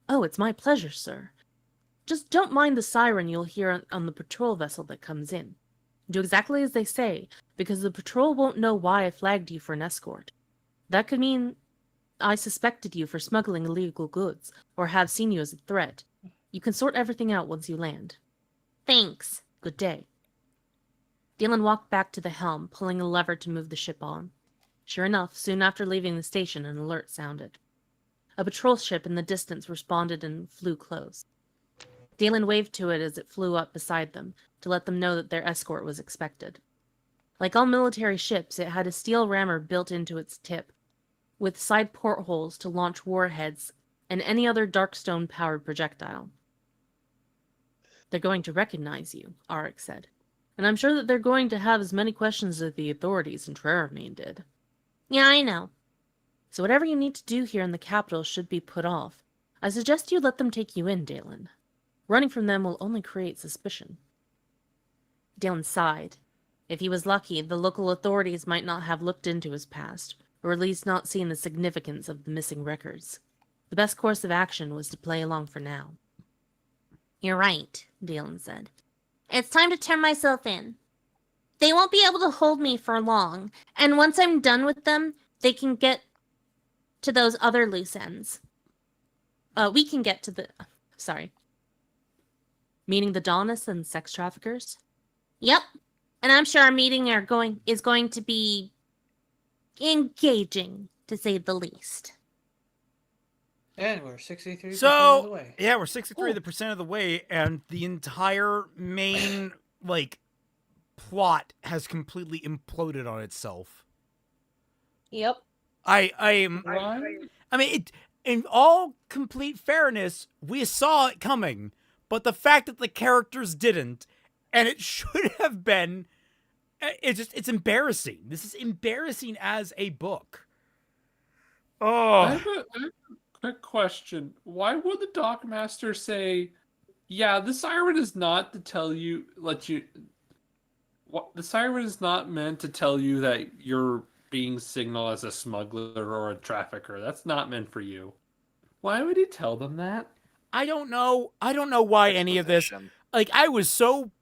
Oh, it's my pleasure, sir. Just don't mind the siren you'll hear on the patrol vessel that comes in. Do exactly as they say, because the patrol won't know why I flagged you for an escort. That could mean I suspected you for smuggling illegal goods, or have seen you as a threat. You can sort everything out once you land. Thanks. Good day. Dalen walked back to the helm, pulling a lever to move the ship on. Sure enough, soon after leaving the station, an alert sounded. A patrol ship in the distance responded and flew close. Dalen waved to it as it flew up beside them, to let them know that their escort was expected. Like all military ships, it had a steel rammer built into its tip, with side portholes to launch warheads and any other darkstone-powered projectile. They're going to recognize you, Arik said. And I'm sure that they're going to have as many questions as the authorities in Treramain did. Yeah, I know. So whatever you need to do here in the capital should be put off. I suggest you let them take you in, Dalen. Running from them will only create suspicion. Dalen sighed. If he was lucky, the local authorities might not have looked into his past, or at least not seen the significance of the missing records. The best course of action was to play along for now. You're right, Dalen said. It's time to turn myself in. They won't be able to hold me for long, and once I'm done with them, they can get to those other loose ends. We can get to the... Sorry. Meaning the Daunists and sex traffickers? Yep. And I'm sure our meeting is going to be engaging, to say the least. And we're 63% of the So way. yeah, we're 63% of the way, and the entire main plot has completely imploded on itself. Yep. I mean, in all complete fairness, we saw it coming, but the fact that the characters didn't, and it should have been, it's embarrassing. This is embarrassing as a book. Oh. I have a quick question. Why would the Dockmaster say, yeah, the siren is not to tell you, the siren is not meant to tell you that you're being signaled as a smuggler or a trafficker. That's not meant for you. Why would he tell them that? I don't know. I don't know why any of this. Like, I was so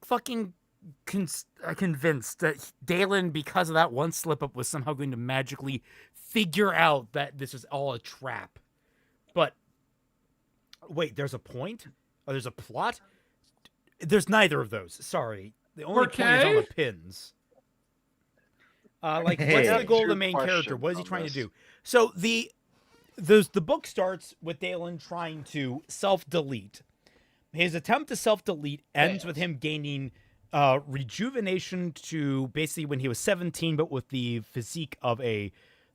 fucking convinced that Dalen, because of that one slip up, was somehow going to magically figure out that this is all a trap. But wait, there's a point? Oh, there's a plot? There's neither of those. Sorry. The only point is on the pins. What's the goal of the main character? What is he trying to do? So the book starts with Dalen trying to self-delete. His attempt to self-delete ends with him gaining rejuvenation to basically when he was 17, but with the physique of a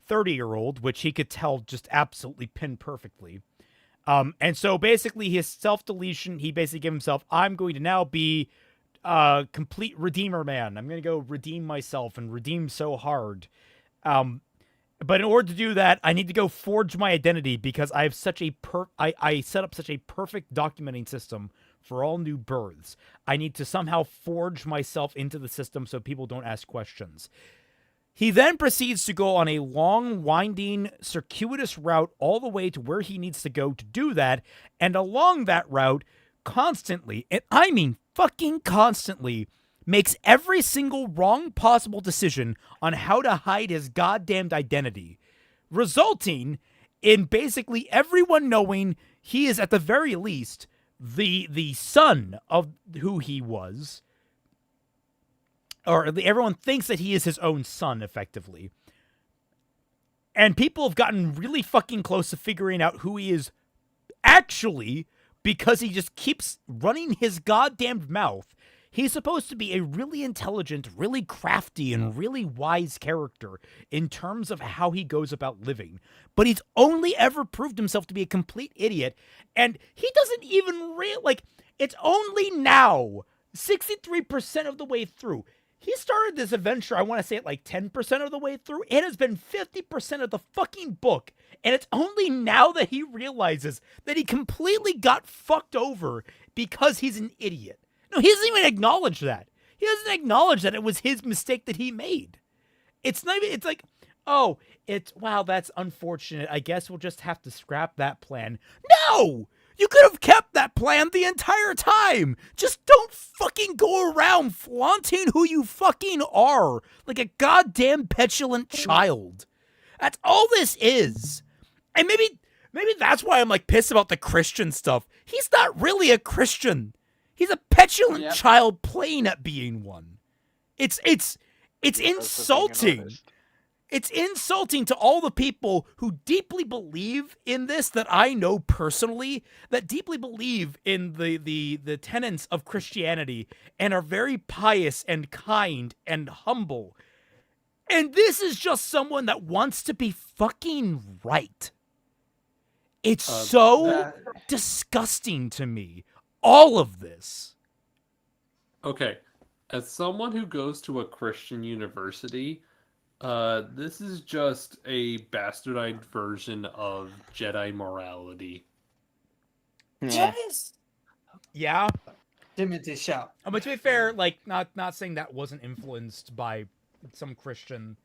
30-year-old, which he could tell just absolutely pin perfectly. And so basically his self-deletion, he basically gave himself, I'm going to now be complete Redeemer Man. I'm going to go redeem myself and redeem so hard. But in order to do that, I need to go forge my identity because I have such a I set up such a perfect documenting system for all new births. I need to somehow forge myself into the system so people don't ask questions. He then proceeds to go on a long, winding, circuitous route all the way to where he needs to go to do that, and along that route, constantly, and I mean fucking constantly, makes every single wrong possible decision on how to hide his goddamned identity, resulting in basically everyone knowing he is at the very least the son of who he was, or everyone thinks that he is his own son, effectively. And people have gotten really fucking close to figuring out who he is actually, because he just keeps running his goddamned mouth. He's supposed to be a really intelligent, really crafty, and really wise character in terms of how he goes about living. But he's only ever proved himself to be a complete idiot, and he doesn't even it's only now, 63% of the way through. He started this adventure, I want to say, at like 10% of the way through. It has been 50% of the fucking book, and it's only now that he realizes that he completely got fucked over because he's an idiot. No, he doesn't even acknowledge that. He doesn't acknowledge that it was his mistake that he made. It's not even, it's like, oh, wow, that's unfortunate. I guess we'll just have to scrap that plan. No! You could have kept that plan the entire time. Just don't fucking go around flaunting who you fucking are like a goddamn petulant child. That's all this is. And maybe that's why I'm like pissed about the Christian stuff. He's not really a Christian. He's a petulant child playing at being one. It's insulting. It's insulting to all the people who deeply believe in this, that I know personally, that deeply believe in the tenets of Christianity and are very pious and kind and humble. And this is just someone that wants to be fucking right. It's so disgusting to me. All of this. Okay. As someone who goes to a Christian university, This is just a bastardized version of Jedi morality. Yeah. Yeah. Timothy shout. But to be fair, like not saying that wasn't influenced by some Christian.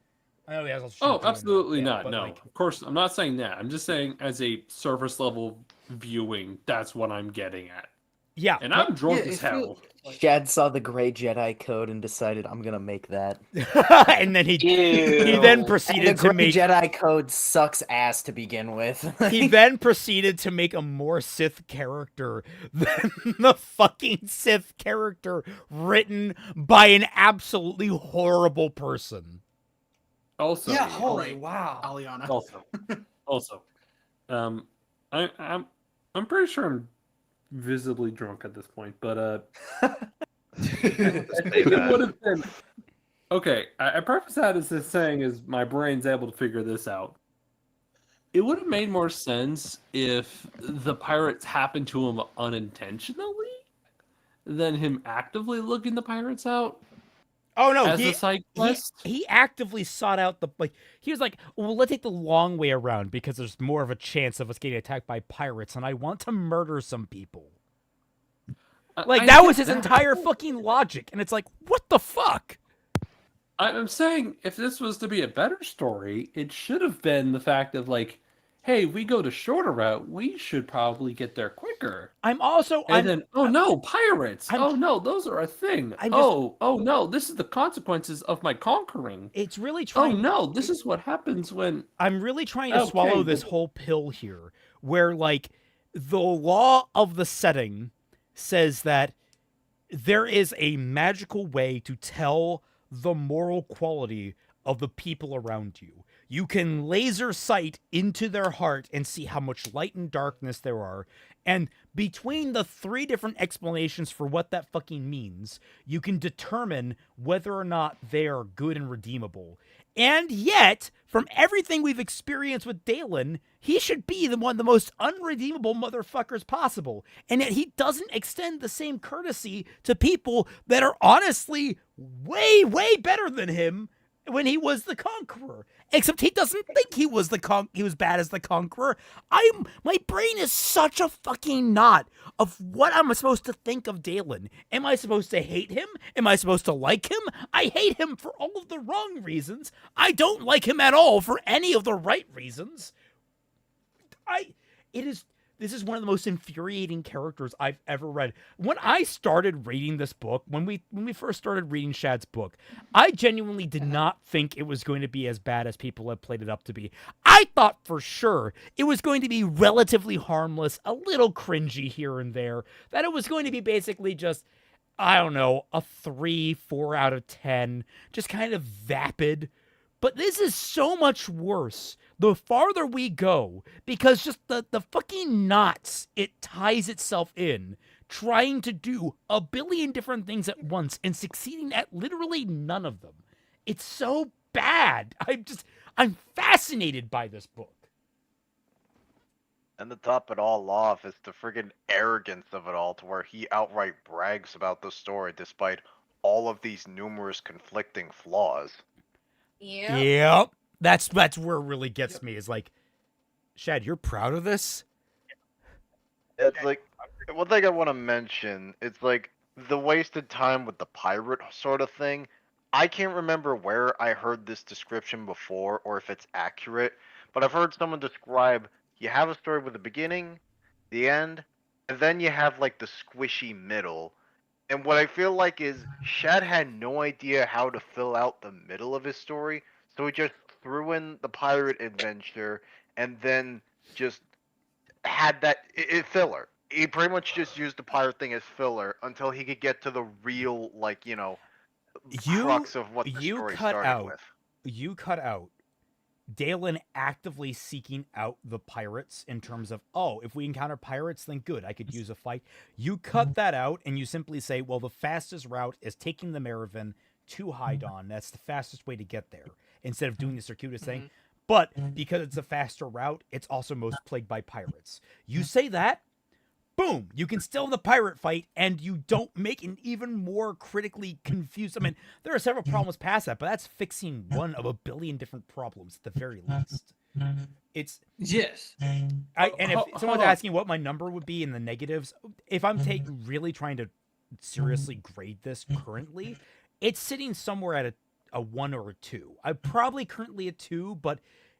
I know he has. Oh, absolutely not. But No, like, of course, I'm not saying that. I'm just saying, as a surface level viewing, that's what I'm getting at. Yeah, and I'm drunk as hell. Shad saw the Gray Jedi Code and decided, I'm gonna make that. And then he then proceeded And the to Gray make Jedi Code sucks ass to begin with. he then proceeded to make a more Sith character than the fucking Sith character written by an absolutely horrible person. Also, Yeah, holy wow. Aliana. Also, I'm pretty sure I'm visibly drunk at this point, but it would have been okay. I preface that as this saying is my brain's able to figure this out. It would have made more sense if the pirates happened to him unintentionally than him actively looking the pirates out. Oh no, as a side quest. He actively sought out the he was like, well, let's take the long way around because there's more of a chance of us getting attacked by pirates, and I want to murder some people. Like that was his entire fucking logic, and it's like, what the fuck? I'm saying if this was to be a better story, it should have been the fact of like, hey, we go the shorter route, we should probably get there quicker. Then, oh no, pirates! Oh no, those are a thing. Oh no, this is the consequences of my conquering. It's really trying. Oh no, this is what happens when I'm really trying to swallow this whole pill here, where like the law of the setting says that there is a magical way to tell the moral quality of the people around you. You can laser sight into their heart and see how much light and darkness there are. And between the 3 different explanations for what that fucking means, you can determine whether or not they are good and redeemable. And yet, from everything we've experienced with Dalen, he should be one of the most unredeemable motherfuckers possible. And yet he doesn't extend the same courtesy to people that are honestly way, way better than him when he was the Conqueror. Except he doesn't think he was he was bad as the Conqueror. My brain is such a fucking knot of what I'm supposed to think of Dalen. Am I supposed to hate him? Am I supposed to like him? I hate him for all of the wrong reasons. I don't like him at all for any of the right reasons. This is one of the most infuriating characters I've ever read. When I started reading this book, when we first started reading Shad's book, I genuinely did not think it was going to be as bad as people have played it up to be. I thought for sure it was going to be relatively harmless, a little cringy here and there, that it was going to be basically just, I don't know, a 3, 4 out of 10, just kind of vapid. But this is so much worse the farther we go, because just the fucking knots it ties itself in, trying to do a billion different things at once and succeeding at literally none of them. It's so bad. I'm fascinated by this book. And to top it all off is the friggin' arrogance of it all, to where he outright brags about the story despite all of these numerous conflicting flaws. Yep. That's where it really gets me, is like, Shad, you're proud of this? It's like, one thing I want to mention, it's like the wasted time with the pirate sort of thing. I can't remember where I heard this description before or if it's accurate, but I've heard someone describe, you have a story with the beginning, the end, and then you have like the squishy middle. And what I feel like is Shad had no idea how to fill out the middle of his story, so he just threw in the pirate adventure and then just had that filler. He pretty much just used the pirate thing as filler until he could get to the real, like, crux of what the story started with. You cut out Dalen actively seeking out the pirates in terms of, oh, if we encounter pirates, then good, I could use a fight. You cut that out and you simply say, well, the fastest route is taking the Maravan to High Dawn. That's the fastest way to get there, instead of doing the circuitous thing. But because it's a faster route, it's also most plagued by pirates. You say that, boom, you can still have the pirate fight, and you don't make an even more critically confused. I mean, there are several problems past that, but that's fixing one of a billion different problems at the very least. It's yes. And if Hold someone's on. asking what my number would be in the negatives, if I'm really trying to seriously grade this currently, it's sitting somewhere at a 1 or a 2. I'm probably currently a 2, but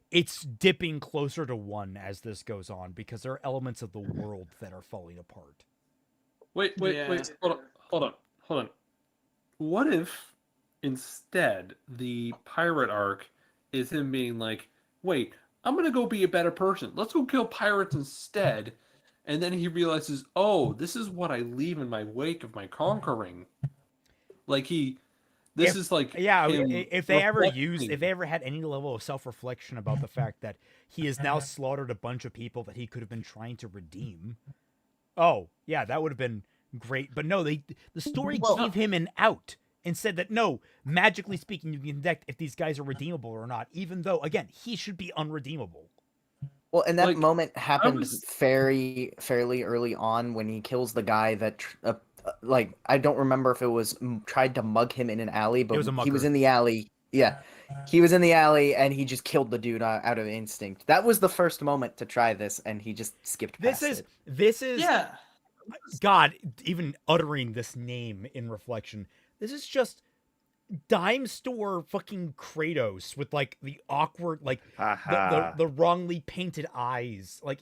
it's dipping closer to 1 as this goes on because there are elements of the world that are falling apart. Wait, hold on. What if instead the pirate arc is him being like, wait, I'm gonna go be a better person. Let's go kill pirates instead. And then he realizes, oh, this is what I leave in my wake of my conquering. Like this is like him if they ever reflecting. if they ever had any level of self-reflection about the fact that he has now slaughtered a bunch of people that he could have been trying to redeem. Oh, yeah, that would have been great. But no, the story gave him an out and said that no, magically speaking, you can detect if these guys are redeemable or not, even though again, he should be unredeemable. Well, and that moment happened fairly early on when he kills the guy that, I don't remember if it was tried to mug him in an alley, but he was in the alley. Yeah, he was in the alley and he just killed the dude out of instinct. That was the first moment to try this, and he just skipped past it. This is God, even uttering this name in reflection, this is just dime store fucking Kratos with like the awkward the wrongly painted eyes, like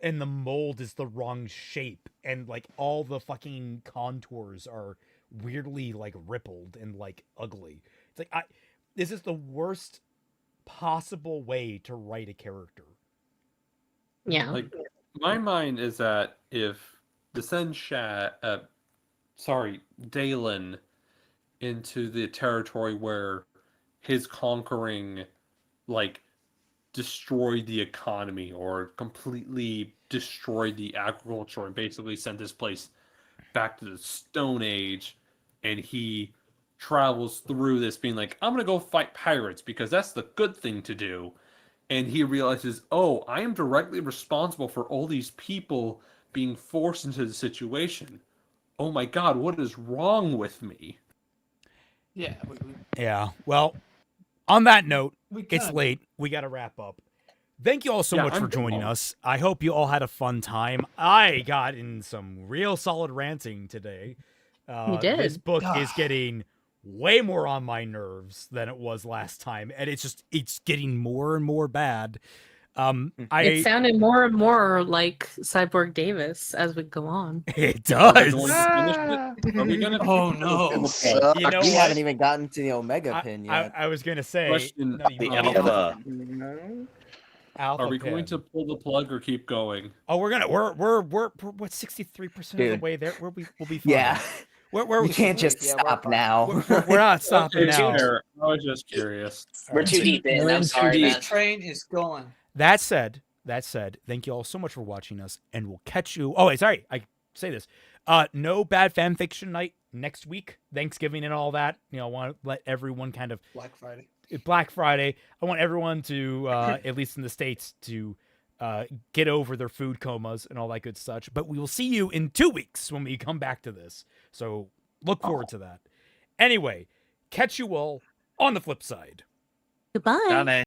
and the mold is the wrong shape, and like all the fucking contours are weirdly like rippled and like ugly. It's like this is the worst possible way to write a character. Yeah. Like my mind is that if to send Dalen into the territory where his conquering destroyed the economy or completely destroyed the agriculture and basically sent this place back to the Stone Age, and he travels through this being like, I'm gonna go fight pirates because that's the good thing to do, and he realizes, oh, I am directly responsible for all these people being forced into the situation. Oh my god, what is wrong with me? Yeah. Yeah. Well, on that note, We it's kinda- late. We got to wrap up. Thank you all so Yeah, much for I'm joining done. us. I hope you all had a fun time. I got in some real solid ranting today. You did. This book is getting way more on my nerves than it was last time, and it's getting more and more bad. It sounded more and more like Cyborg Davis as we go on. It does. Are we gonna Oh no! You know we what? haven't even gotten to the Omega pin yet. I was gonna say Question: no, you The won't. alpha. Alpha Are we pin. going to pull the plug or keep going? Oh, we're what 63% of the Dude. way there? We'll be fine. Yeah. We're You can't just stop now. We're not stopping Okay, now. fair. I was just curious. We're too deep in. I'm sorry, This man. train is going. That said, thank you all so much for watching us, and we'll catch you. Oh, wait, sorry, I say this. No bad fan fiction night next week, Thanksgiving and all that. You know, I want to let everyone kind of Black Friday. I want everyone to, at least in the States, to get over their food comas and all that good such. But we will see you in 2 weeks when we come back to this. So look forward to that. Anyway, catch you all on the flip side. Goodbye. Done it.